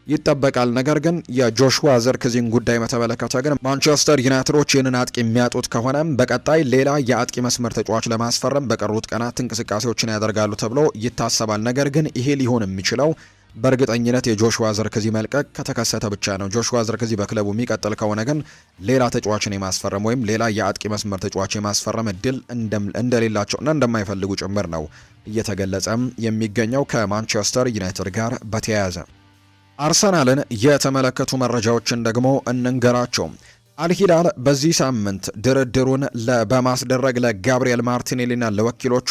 ይጠበቃል። ነገር ግን የጆሹዋ ዘርክዚን ጉዳይ በተመለከተ ግን ማንቸስተር ዩናይትዶች ይህንን አጥቂ የሚያጡት ከሆነ በቀጣይ ሌላ የአጥቂ መስመር ተጫዋች ለማስፈረም በቀሩት ቀናት እንቅስቃሴዎችን ያደርጋሉ ተብሎ ይታሰባል። ነገር ግን ይሄ ሊሆን የሚችለው በእርግጠኝነት የጆሹዋ ዘርክዚ መልቀቅ ከተከሰተ ብቻ ነው። ጆሹዋ ዘርክዚ በክለቡ የሚቀጥል ከሆነ ግን ሌላ ተጫዋችን የማስፈረም ወይም ሌላ የአጥቂ መስመር ተጫዋች የማስፈረም እድል እንደሌላቸውና እንደማይፈልጉ ጭምር ነው እየተገለጸ የሚገኘው ከማንቸስተር ዩናይትድ ጋር በተያያዘ። አርሰናልን የተመለከቱ መረጃዎችን ደግሞ እንንገራቸው። አልሂላል በዚህ ሳምንት ድርድሩን በማስደረግ ለጋብሪኤል ማርቲኔሊና ለወኪሎቹ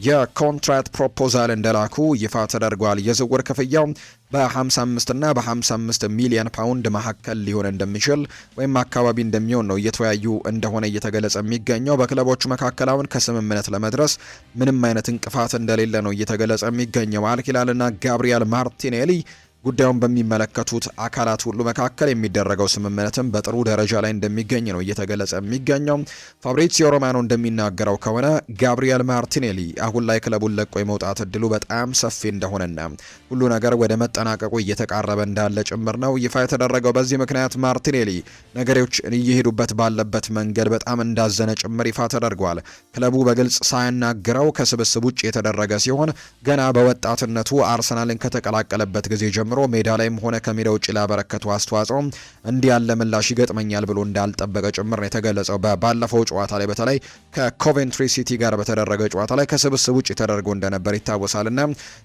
የኮንትራት ፕሮፖዛል እንደላኩ ይፋ ተደርጓል። የዝውውር ክፍያው በ55 እና በ55 ሚሊዮን ፓውንድ መካከል ሊሆን እንደሚችል ወይም አካባቢ እንደሚሆን ነው እየተወያዩ እንደሆነ እየተገለጸ የሚገኘው። በክለቦቹ መካከል አሁን ከስምምነት ለመድረስ ምንም አይነት እንቅፋት እንደሌለ ነው እየተገለጸ የሚገኘው። አልሂላልና ጋብሪኤል ማርቲኔሊ ጉዳዩን በሚመለከቱት አካላት ሁሉ መካከል የሚደረገው ስምምነትም በጥሩ ደረጃ ላይ እንደሚገኝ ነው እየተገለጸ የሚገኘው። ፋብሪዚዮ ሮማኖ እንደሚናገረው ከሆነ ጋብሪኤል ማርቲኔሊ አሁን ላይ ክለቡን ለቆ የመውጣት እድሉ በጣም ሰፊ እንደሆነና ሁሉ ነገር ወደ መጠናቀቁ እየተቃረበ እንዳለ ጭምር ነው ይፋ የተደረገው። በዚህ ምክንያት ማርቲኔሊ ነገሮች እየሄዱበት ባለበት መንገድ በጣም እንዳዘነ ጭምር ይፋ ተደርጓል። ክለቡ በግልጽ ሳያናግረው ከስብስብ ውጭ የተደረገ ሲሆን ገና በወጣትነቱ አርሰናልን ከተቀላቀለበት ጊዜ ጀምሮ ሜዳ ላይም ሆነ ከሜዳ ውጭ ላበረከቱ አስተዋጽኦ እንዲህ ያለ ምላሽ ይገጥመኛል ብሎ እንዳልጠበቀ ጭምር ነው የተገለጸው። ባለፈው ጨዋታ ላይ በተለይ ከኮቬንትሪ ሲቲ ጋር በተደረገ ጨዋታ ላይ ከስብስብ ውጭ ተደርጎ እንደነበር ይታወሳልና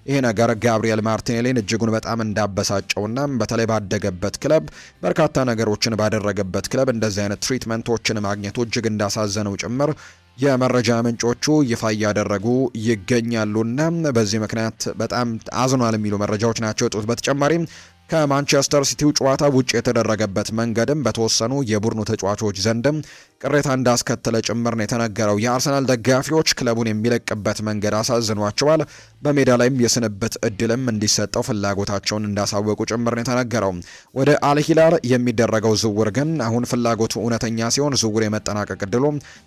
ይሄ ነገር ጋብሪኤል ማርቲኔሊን እጅጉን በጣም እንዳበሳጨውና በተለይ ባደገበት ክለብ በርካታ ነገሮችን ባደረገበት ክለብ እንደዚህ አይነት ትሪትመንቶችን ማግኘቱ እጅግ እንዳሳዘነው ጭምር የመረጃ ምንጮቹ ይፋ እያደረጉ ይገኛሉና በዚህ ምክንያት በጣም አዝኗል የሚሉ መረጃዎች ናቸው የወጡት። በተጨማሪም ከማንቸስተር ሲቲው ጨዋታ ውጭ የተደረገበት መንገድም በተወሰኑ የቡድኑ ተጫዋቾች ዘንድም ቅሬታ እንዳስከተለ ጭምር ነው የተነገረው። የአርሰናል ደጋፊዎች ክለቡን የሚለቅበት መንገድ አሳዝኗቸዋል። በሜዳ ላይም የስንብት እድልም እንዲሰጠው ፍላጎታቸውን እንዳሳወቁ ጭምር ነው የተነገረው። ወደ አልሂላል የሚደረገው ዝውውር ግን አሁን ፍላጎቱ እውነተኛ ሲሆን ዝውውር የመጠናቀቅ እድሉ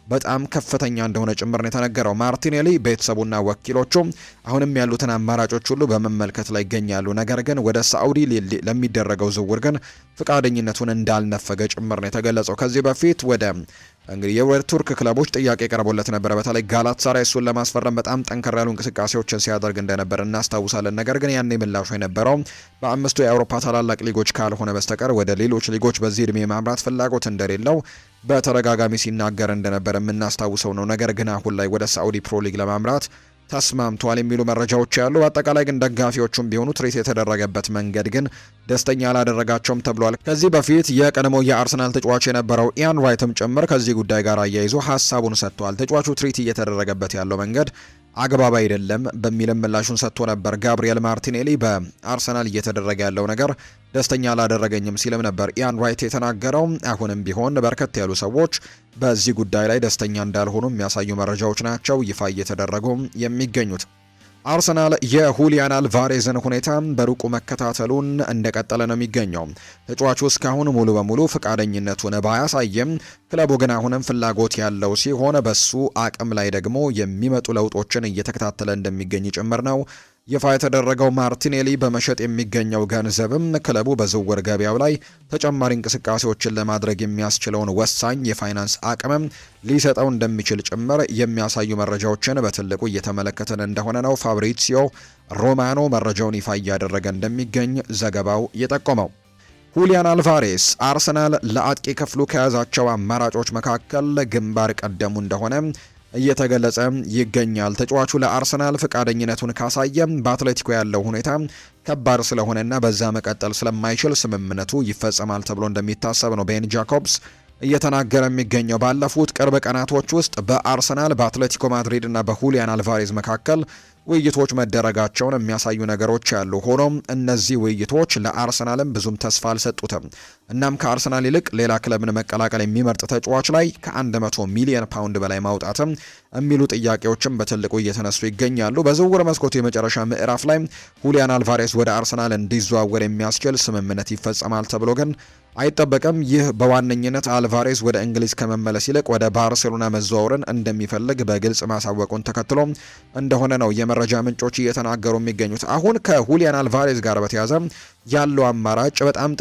በጣም ከፍተኛ እንደሆነ ጭምር ነው የተነገረው። ማርቲኔሊ ቤተሰቡና ወኪሎቹ አሁንም ያሉትን አማራጮች ሁሉ በመመልከት ላይ ይገኛሉ። ነገር ግን ወደ ሳዑዲ ለሚደረገው ዝውውር ግን ፍቃደኝነቱን እንዳልነፈገ ጭምር ነው የተገለጸው። ከዚህ በፊት ወደ የቱርክ ክለቦች ጥያቄ ቀርቦለት ነበረ። በተለይ ጋላታሳራይ እሱን ለማስፈረም በጣም ጠንከር ያሉ እንቅስቃሴዎችን ሲያደርግ እንደነበር እናስታውሳለን። ነገር ግን ያኔ ምላሹ የነበረው በአምስቱ የአውሮፓ ታላላቅ ሊጎች ካልሆነ በስተቀር ወደ ሌሎች ሊጎች በዚህ እድሜ ማምራት ፍላጎት እንደሌለው በተደጋጋሚ ሲናገር እንደነበር የምናስታውሰው ነው። ነገር ግን አሁን ላይ ወደ ሳዑዲ ፕሮ ሊግ ለማምራት ተስማምቷል የሚሉ መረጃዎች ያሉ። በአጠቃላይ ግን ደጋፊዎቹም ቢሆኑ ትሪት የተደረገበት መንገድ ግን ደስተኛ አላደረጋቸውም ተብሏል። ከዚህ በፊት የቀድሞ የአርሰናል ተጫዋች የነበረው ኢያን ራይትም ጭምር ከዚህ ጉዳይ ጋር አያይዞ ሀሳቡን ሰጥቷል። ተጫዋቹ ትሪት እየተደረገበት ያለው መንገድ አግባብ አይደለም በሚልም ምላሹን ሰጥቶ ነበር። ጋብሪኤል ማርቲኔሊ በአርሰናል እየተደረገ ያለው ነገር ደስተኛ አላደረገኝም ሲልም ነበር ኢያን ራይት የተናገረው። አሁንም ቢሆን በርከት ያሉ ሰዎች በዚህ ጉዳይ ላይ ደስተኛ እንዳልሆኑ የሚያሳዩ መረጃዎች ናቸው ይፋ እየተደረጉ የሚገኙት። አርሰናል የሁሊያን አልቫሬዝን ሁኔታ በሩቁ መከታተሉን እንደቀጠለ ነው የሚገኘው። ተጫዋቹ እስካሁን ሙሉ በሙሉ ፈቃደኝነቱን ባያሳየም ክለቡ ግን አሁንም ፍላጎት ያለው ሲሆን በሱ አቅም ላይ ደግሞ የሚመጡ ለውጦችን እየተከታተለ እንደሚገኝ ጭምር ነው ይፋ የተደረገው። ማርቲኔሊ በመሸጥ የሚገኘው ገንዘብም ክለቡ በዝውውር ገበያው ላይ ተጨማሪ እንቅስቃሴዎችን ለማድረግ የሚያስችለውን ወሳኝ የፋይናንስ አቅምም ሊሰጠው እንደሚችል ጭምር የሚያሳዩ መረጃዎችን በትልቁ እየተመለከተን እንደሆነ ነው ፋብሪሲዮ ሮማኖ መረጃውን ይፋ እያደረገ እንደሚገኝ ዘገባው የጠቆመው። ሁሊያን አልቫሬስ አርሰናል ለአጥቂ ክፍሉ ከያዛቸው አማራጮች መካከል ግንባር ቀደሙ እንደሆነ እየተገለጸ ይገኛል። ተጫዋቹ ለአርሰናል ፈቃደኝነቱን ካሳየም በአትሌቲኮ ያለው ሁኔታ ከባድ ስለሆነና በዛ መቀጠል ስለማይችል ስምምነቱ ይፈጸማል ተብሎ እንደሚታሰብ ነው ቤን ጃኮብስ እየተናገረ የሚገኘው። ባለፉት ቅርብ ቀናቶች ውስጥ በአርሰናል በአትሌቲኮ ማድሪድ እና በሁሊያን አልቫሬዝ መካከል ውይይቶች መደረጋቸውን የሚያሳዩ ነገሮች ያሉ። ሆኖም እነዚህ ውይይቶች ለአርሰናልም ብዙም ተስፋ አልሰጡትም። እናም ከአርሰናል ይልቅ ሌላ ክለብን መቀላቀል የሚመርጥ ተጫዋች ላይ ከ100 ሚሊዮን ፓውንድ በላይ ማውጣትም የሚሉ ጥያቄዎችም በትልቁ እየተነሱ ይገኛሉ። በዝውውር መስኮቱ የመጨረሻ ምዕራፍ ላይ ሁሊያን አልቫሬስ ወደ አርሰናል እንዲዘዋወር የሚያስችል ስምምነት ይፈጸማል ተብሎ ግን አይጠበቅም። ይህ በዋነኝነት አልቫሬዝ ወደ እንግሊዝ ከመመለስ ይልቅ ወደ ባርሴሎና መዘዋወርን እንደሚፈልግ በግልጽ ማሳወቁን ተከትሎ እንደሆነ ነው የመረጃ ምንጮች እየተናገሩ የሚገኙት። አሁን ከሁሊያን አልቫሬዝ ጋር በተያያዘ ያለው አማራጭ በጣም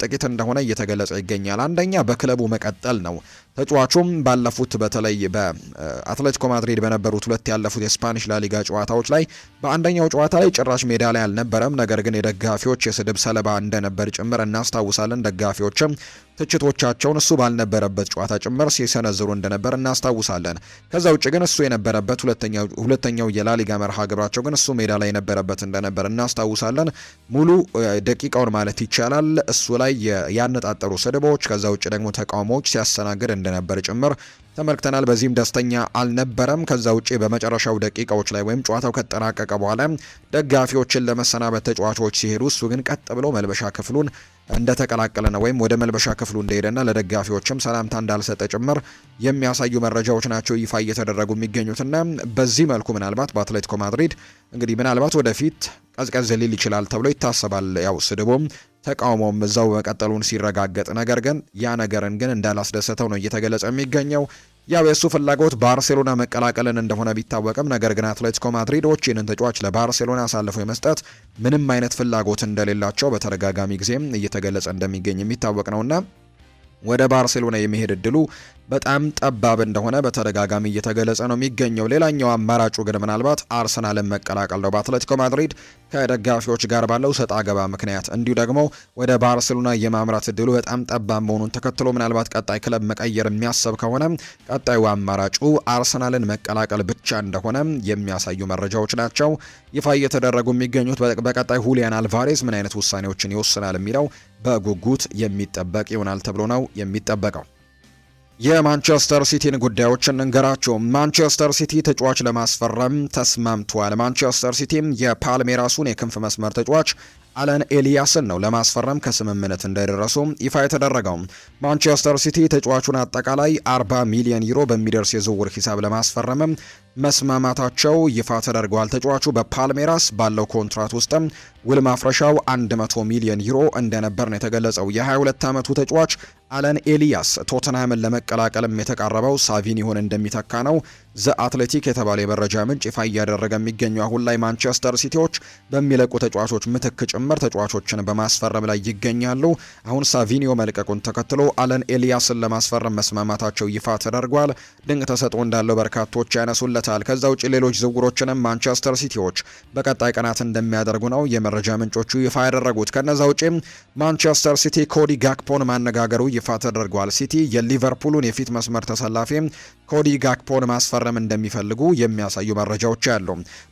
ጥቂት እንደሆነ እየተገለጸ ይገኛል። አንደኛ በክለቡ መቀጠል ነው። ተጫዋቹም ባለፉት በተለይ በአትሌቲኮ ማድሪድ በነበሩት ሁለት ያለፉት የስፓኒሽ ላሊጋ ጨዋታዎች ላይ በአንደኛው ጨዋታ ላይ ጭራሽ ሜዳ ላይ አልነበረም። ነገር ግን የደጋፊዎች የስድብ ሰለባ እንደነበር ጭምር እናስታውሳለን። ደጋፊዎችም ትችቶቻቸውን እሱ ባልነበረበት ጨዋታ ጭምር ሲሰነዝሩ እንደነበር እናስታውሳለን። ከዛ ውጭ ግን እሱ የነበረበት ሁለተኛው የላሊጋ መርሃ ግብራቸው ግን እሱ ሜዳ ላይ የነበረበት እንደነበር እናስታውሳለን። ሙሉ ደቂቃውን ማለት ይቻላል እሱ ላይ ያነጣጠሩ ስድቦች፣ ከዛ ውጭ ደግሞ ተቃውሞዎች ሲያስተናግድ እንደነበር ጭምር ተመልክተናል። በዚህም ደስተኛ አልነበረም። ከዛ ውጪ በመጨረሻው ደቂቃዎች ላይ ወይም ጨዋታው ከተጠናቀቀ በኋላ ደጋፊዎችን ለመሰናበት ተጫዋቾች ሲሄዱ እሱ ግን ቀጥ ብሎ መልበሻ ክፍሉን እንደተቀላቀለ ነው ወይም ወደ መልበሻ ክፍሉ እንደሄደና ለደጋፊዎችም ሰላምታ እንዳልሰጠ ጭምር የሚያሳዩ መረጃዎች ናቸው ይፋ እየተደረጉ የሚገኙትና በዚህ መልኩ ምናልባት በአትሌቲኮ ማድሪድ እንግዲህ ምናልባት ወደፊት ቀዝቀዝ ሊል ይችላል ተብሎ ይታሰባል። ያው ስድቦም ተቃውሞም እዛው መቀጠሉን ሲረጋገጥ፣ ነገር ግን ያ ነገርን ግን እንዳላስደሰተው ነው እየተገለጸ የሚገኘው። ያው የእሱ ፍላጎት ባርሴሎና መቀላቀልን እንደሆነ ቢታወቅም ነገር ግን አትሌቲኮ ማድሪዶች ይህንን ተጫዋች ለባርሴሎና አሳልፈው የመስጠት ምንም አይነት ፍላጎት እንደሌላቸው በተደጋጋሚ ጊዜም እየተገለጸ እንደሚገኝ የሚታወቅ ነውና ወደ ባርሴሎና የመሄድ እድሉ በጣም ጠባብ እንደሆነ በተደጋጋሚ እየተገለጸ ነው የሚገኘው። ሌላኛው አማራጩ ግን ምናልባት አርሰናልን መቀላቀል ነው። በአትሌቲኮ ማድሪድ ከደጋፊዎች ጋር ባለው ሰጣ ገባ ምክንያት እንዲሁ ደግሞ ወደ ባርሴሎና የማምራት እድሉ በጣም ጠባብ መሆኑን ተከትሎ ምናልባት ቀጣይ ክለብ መቀየር የሚያሰብ ከሆነ ቀጣዩ አማራጩ አርሰናልን መቀላቀል ብቻ እንደሆነ የሚያሳዩ መረጃዎች ናቸው ይፋ እየተደረጉ የሚገኙት። በቀጣይ ሁሊያን አልቫሬዝ ምን አይነት ውሳኔዎችን ይወስናል የሚለው በጉጉት የሚጠበቅ ይሆናል ተብሎ ነው የሚጠበቀው። የማንቸስተር ሲቲን ጉዳዮችን እንገራቸው። ማንቸስተር ሲቲ ተጫዋች ለማስፈረም ተስማምቷል። ማንቸስተር ሲቲም የፓልሜራሱን የክንፍ መስመር ተጫዋች አለን ኤሊያስን ነው ለማስፈረም ከስምምነት እንደደረሱ ይፋ የተደረገው። ማንቸስተር ሲቲ ተጫዋቹን አጠቃላይ 40 ሚሊዮን ዩሮ በሚደርስ የዝውውር ሂሳብ ለማስፈረም መስማማታቸው ይፋ ተደርጓል። ተጫዋቹ በፓልሜራስ ባለው ኮንትራት ውስጥም ውል ማፍረሻው 100 ሚሊዮን ዩሮ እንደነበር ነው የተገለጸው። የ22 ዓመቱ ተጫዋች አለን ኤሊያስ ቶተንሃምን ለመቀላቀልም የተቃረበው ሳቪኒዮን እንደሚተካ ነው ዘ አትሌቲክ የተባለ የመረጃ ምንጭ ይፋ እያደረገ የሚገኘው። አሁን ላይ ማንቸስተር ሲቲዎች በሚለቁ ተጫዋቾች ምትክ ጭምር ተጫዋቾችን በማስፈረም ላይ ይገኛሉ። አሁን ሳቪኒዮ መልቀቁን ተከትሎ አለን ኤሊያስን ለማስፈረም መስማማታቸው ይፋ ተደርጓል። ድንቅ ተሰጥኦ እንዳለው በርካቶች ያነሱለታል። ከዛ ውጭ ሌሎች ዝውውሮችንም ማንቸስተር ሲቲዎች በቀጣይ ቀናት እንደሚያደርጉ ነው የመረጃ ምንጮቹ ይፋ ያደረጉት። ከነዛ ውጪ ማንቸስተር ሲቲ ኮዲ ጋክፖን ማነጋገሩ ይፋ ተደርጓል። ሲቲ የሊቨርፑሉን የፊት መስመር ተሰላፊ ኮዲ ጋክፖን ማስፈረም እንደሚፈልጉ የሚያሳዩ መረጃዎች አሉ።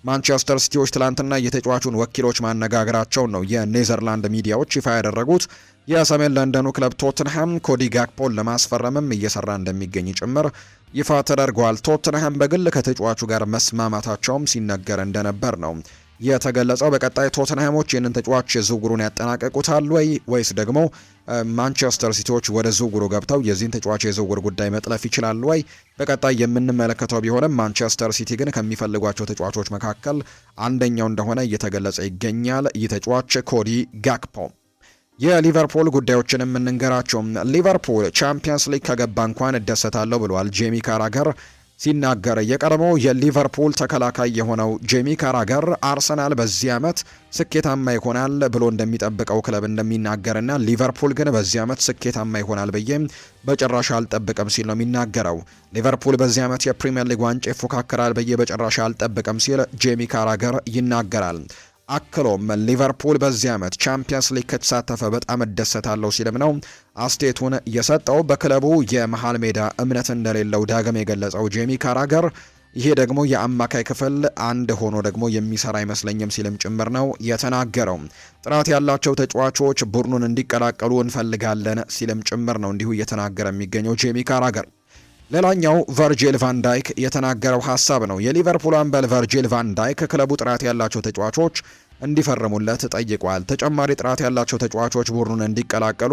ማንቸስተር ሲቲዎች ትላንትና የተጫዋቹን ወኪሎች ማነጋገራቸውን ነው የኔዘርላንድ ሚዲያዎች ይፋ ያደረጉት። የሰሜን ለንደኑ ክለብ ቶትንሃም ኮዲ ጋክፖን ለማስፈረምም እየሰራ እንደሚገኝ ጭምር ይፋ ተደርጓል። ቶትንሃም በግል ከተጫዋቹ ጋር መስማማታቸውም ሲነገር እንደነበር ነው የተገለጸው። በቀጣይ ቶተንሃሞች ይህንን ተጫዋች ዝውውሩን ያጠናቀቁታል ወይስ ደግሞ ማንቸስተር ሲቲዎች ወደ ዝውውሩ ገብተው የዚህን ተጫዋች የዝውውር ጉዳይ መጥለፍ ይችላሉ ወይ? በቀጣይ የምንመለከተው ቢሆንም ማንቸስተር ሲቲ ግን ከሚፈልጓቸው ተጫዋቾች መካከል አንደኛው እንደሆነ እየተገለጸ ይገኛል። ይህ ተጫዋች ኮዲ ጋክፖ። የሊቨርፑል ጉዳዮችን የምንንገራቸው። ሊቨርፑል ቻምፒየንስ ሊግ ከገባ እንኳን እደሰታለሁ ብሏል ጄሚ ካራገር ሲናገር። የቀድሞው የሊቨርፑል ተከላካይ የሆነው ጄሚ ካራገር አርሰናል በዚህ ዓመት ስኬታማ ይሆናል ብሎ እንደሚጠብቀው ክለብ እንደሚናገርና ሊቨርፑል ግን በዚህ ዓመት ስኬታማ ይሆናል ብዬ በጭራሽ አልጠብቅም ሲል ነው የሚናገረው። ሊቨርፑል በዚህ ዓመት የፕሪሚየር ሊግ ዋንጫ ይፎካከራል ብዬ በጭራሽ አልጠብቅም ሲል ጄሚ ካራገር ይናገራል። አክሎም ሊቨርፑል በዚህ ዓመት ቻምፒየንስ ሊግ ከተሳተፈ በጣም እደሰታለሁ ሲልም ነው አስቴቱን የሰጠው። በክለቡ የመሃል ሜዳ እምነት እንደሌለው ዳግም የገለጸው ጄሚ ካራገር ይሄ ደግሞ የአማካይ ክፍል አንድ ሆኖ ደግሞ የሚሰራ አይመስለኝም ሲልም ጭምር ነው የተናገረው። ጥራት ያላቸው ተጫዋቾች ቡድኑን እንዲቀላቀሉ እንፈልጋለን ሲልም ጭምር ነው እንዲሁ እየተናገረ የሚገኘው ጄሚ ካራገር። ሌላኛው ቨርጂል ቫን ዳይክ የተናገረው ሀሳብ ነው። የሊቨርፑል አምበል ቨርጂል ቫን ዳይክ ክለቡ ጥራት ያላቸው ተጫዋቾች እንዲፈርሙለት ጠይቋል። ተጨማሪ ጥራት ያላቸው ተጫዋቾች ቡድኑን እንዲቀላቀሉ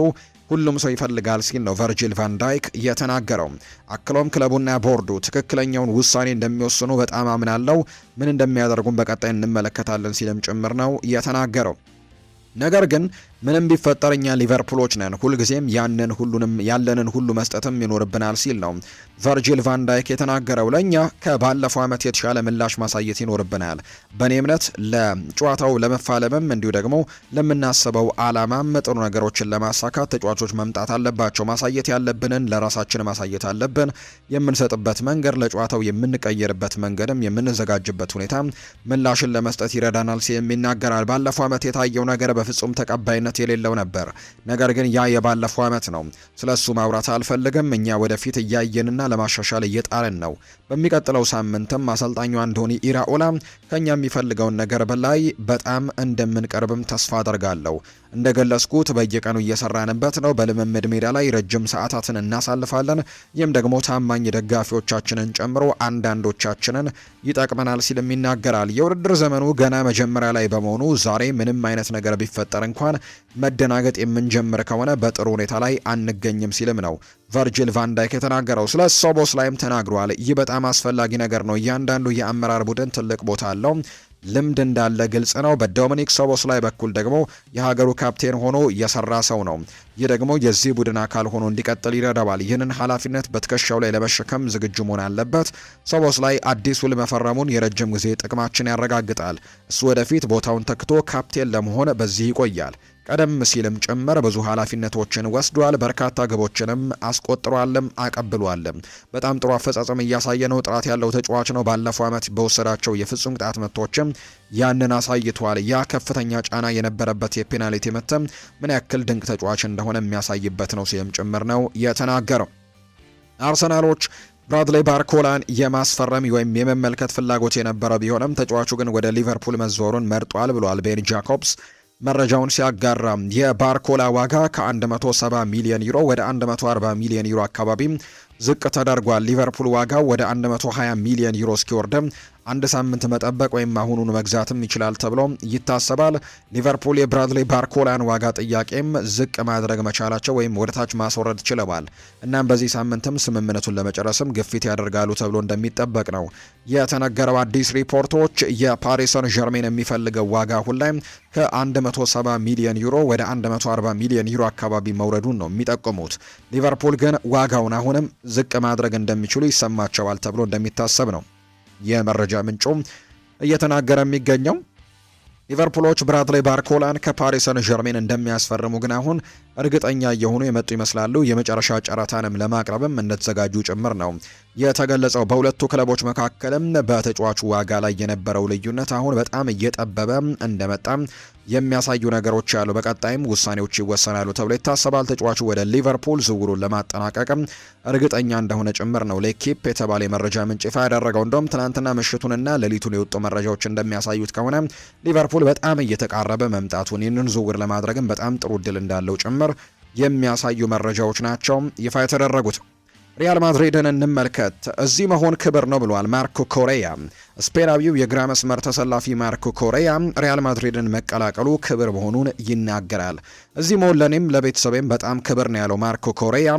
ሁሉም ሰው ይፈልጋል ሲል ነው ቨርጂል ቫን ዳይክ የተናገረው። አክሎም ክለቡና ቦርዱ ትክክለኛውን ውሳኔ እንደሚወስኑ በጣም አምናለው፣ ምን እንደሚያደርጉም በቀጣይ እንመለከታለን ሲልም ጭምር ነው የተናገረው። ነገር ግን ምንም ቢፈጠር እኛ ሊቨርፑሎች ነን፣ ሁልጊዜም ያለንን ሁሉ መስጠትም ይኖርብናል ሲል ነው ቨርጂል ቫን ዳይክ የተናገረው። ለእኛ ከባለፈው ዓመት የተሻለ ምላሽ ማሳየት ይኖርብናል። በእኔ እምነት ለጨዋታው ለመፋለምም እንዲሁ ደግሞ ለምናስበው ዓላማም ጥሩ ነገሮችን ለማሳካት ተጫዋቾች መምጣት አለባቸው። ማሳየት ያለብንን ለራሳችን ማሳየት አለብን። የምንሰጥበት መንገድ፣ ለጨዋታው የምንቀይርበት መንገድም የምንዘጋጅበት ሁኔታ ምላሽን ለመስጠት ይረዳናል ሲል ይናገራል። ባለፈው ዓመት የታየው ነገር በፍጹም ተቀባይነት የሌለው ነበር። ነገር ግን ያ የባለፈው ዓመት ነው። ስለሱ ማውራት አልፈልግም። እኛ ወደፊት እያየንና ለማሻሻል እየጣርን ነው። በሚቀጥለው ሳምንትም አሰልጣኙ አንቶኒ ኢራኦላ ከኛ የሚፈልገውን ነገር በላይ በጣም እንደምንቀርብም ተስፋ አደርጋለሁ። እንደገለጽኩት በየቀኑ እየሰራንበት ነው። በልምምድ ሜዳ ላይ ረጅም ሰዓታትን እናሳልፋለን። ይህም ደግሞ ታማኝ ደጋፊዎቻችንን ጨምሮ አንዳንዶቻችንን ይጠቅመናል ሲልም ይናገራል። የውድድር ዘመኑ ገና መጀመሪያ ላይ በመሆኑ ዛሬ ምንም አይነት ነገር ቢፈጠር እንኳን መደናገጥ የምንጀምር ከሆነ በጥሩ ሁኔታ ላይ አንገኝም ሲልም ነው ቨርጂል ቫን ዳይክ የተናገረው። ስለ ሶቦስ ላይም ተናግሯል። ይህ በጣም አስፈላጊ ነገር ነው። እያንዳንዱ የአመራር ቡድን ትልቅ ቦታ አለው። ልምድ እንዳለ ግልጽ ነው። በዶሚኒክ ሶቦስ ላይ በኩል ደግሞ የሀገሩ ካፕቴን ሆኖ የሰራ ሰው ነው። ይህ ደግሞ የዚህ ቡድን አካል ሆኖ እንዲቀጥል ይረዳዋል። ይህንን ኃላፊነት በትከሻው ላይ ለመሸከም ዝግጁ መሆን አለበት። ሶቦስ ላይ አዲስ ውል መፈረሙን የረጅም ጊዜ ጥቅማችን ያረጋግጣል። እሱ ወደፊት ቦታውን ተክቶ ካፕቴን ለመሆን በዚህ ይቆያል። ቀደም ሲልም ጭምር ብዙ ኃላፊነቶችን ወስዷል። በርካታ ግቦችንም አስቆጥሯልም አቀብሏልም። በጣም ጥሩ አፈጻጸም እያሳየ ነው። ጥራት ያለው ተጫዋች ነው። ባለፈው ዓመት በወሰዳቸው የፍጹም ቅጣት ምቶችም ያንን አሳይቷል። ያ ከፍተኛ ጫና የነበረበት የፔናልቲ ምትም ምን ያክል ድንቅ ተጫዋች እንደሆነ የሚያሳይበት ነው ሲልም ጭምር ነው የተናገረው። አርሰናሎች ብራድሌ ባርኮላን የማስፈረም ወይም የመመልከት ፍላጎት የነበረ ቢሆንም ተጫዋቹ ግን ወደ ሊቨርፑል መዘወሩን መርጧል ብሏል ቤን ጃኮብስ መረጃውን ሲያጋራ የባርኮላ ዋጋ ከ170 ሚሊዮን ዩሮ ወደ 140 ሚሊዮን ዩሮ አካባቢ ዝቅ ተደርጓል። ሊቨርፑል ዋጋው ወደ 120 ሚሊዮን ዩሮ እስኪወርድም አንድ ሳምንት መጠበቅ ወይም አሁኑን መግዛትም ይችላል ተብሎ ይታሰባል። ሊቨርፑል የብራድሊ ባርኮላን ዋጋ ጥያቄም ዝቅ ማድረግ መቻላቸው ወይም ወደታች ማስወረድ ችለዋል። እናም በዚህ ሳምንትም ስምምነቱን ለመጨረስም ግፊት ያደርጋሉ ተብሎ እንደሚጠበቅ ነው የተነገረው። አዲስ ሪፖርቶች የፓሪስ ሰን ዠርሜን የሚፈልገው ዋጋ አሁን ላይ ከ170 ሚሊዮን ዩሮ ወደ 140 ሚሊዮን ዩሮ አካባቢ መውረዱን ነው የሚጠቁሙት። ሊቨርፑል ግን ዋጋውን አሁንም ዝቅ ማድረግ እንደሚችሉ ይሰማቸዋል ተብሎ እንደሚታሰብ ነው የመረጃ ምንጩ እየተናገረ የሚገኘው። ሊቨርፑሎች ብራድሊ ባርኮላን ከፓሪስ ሰን ዠርሜን እንደሚያስፈርሙ ግን አሁን እርግጠኛ እየሆኑ የመጡ ይመስላሉ። የመጨረሻ ጨረታንም ለማቅረብም እንደተዘጋጁ ጭምር ነው የተገለጸው። በሁለቱ ክለቦች መካከልም በተጫዋቹ ዋጋ ላይ የነበረው ልዩነት አሁን በጣም እየጠበበ እንደመጣ የሚያሳዩ ነገሮች ያሉ፣ በቀጣይም ውሳኔዎች ይወሰናሉ ተብሎ ይታሰባል። ተጫዋቹ ወደ ሊቨርፑል ዝውውሩን ለማጠናቀቅም እርግጠኛ እንደሆነ ጭምር ነው ሌኪፕ የተባለ የመረጃ ምንጭ ይፋ ያደረገው። እንደውም ትናንትና ምሽቱንና ሌሊቱን የወጡ መረጃዎች እንደሚያሳዩት ከሆነ ሊቨርፑል በጣም እየተቃረበ መምጣቱን፣ ይህንን ዝውውር ለማድረግም በጣም ጥሩ እድል እንዳለው ጭምር የሚያሳዩ መረጃዎች ናቸው ይፋ የተደረጉት። ሪያል ማድሪድን እንመልከት። እዚህ መሆን ክብር ነው ብሏል ማርኮ ኮሬያ። ስፔናዊው የግራ መስመር ተሰላፊ ማርኮ ኮሬያ ሪያል ማድሪድን መቀላቀሉ ክብር መሆኑን ይናገራል። እዚህ መሆን ለኔም ለቤተሰቤም በጣም ክብር ነው ያለው ማርኮ ኮሬያ።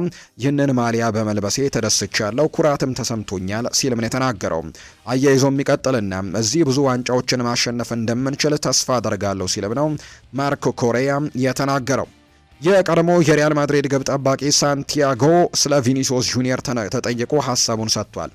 ይህንን ማሊያ በመልበሴ ተደስቻለሁ፣ ኩራትም ተሰምቶኛል ሲልም ነው የተናገረው። አያይዞም ይቀጥልና እዚህ ብዙ ዋንጫዎችን ማሸነፍ እንደምንችል ተስፋ አደርጋለሁ ሲልም ነው ማርኮ ኮሬያ የተናገረው። የቀድሞ የሪያል ማድሪድ ግብ ጠባቂ ሳንቲያጎ ስለ ቪኒሲዮስ ጁኒየር ተጠይቆ ሀሳቡን ሰጥቷል።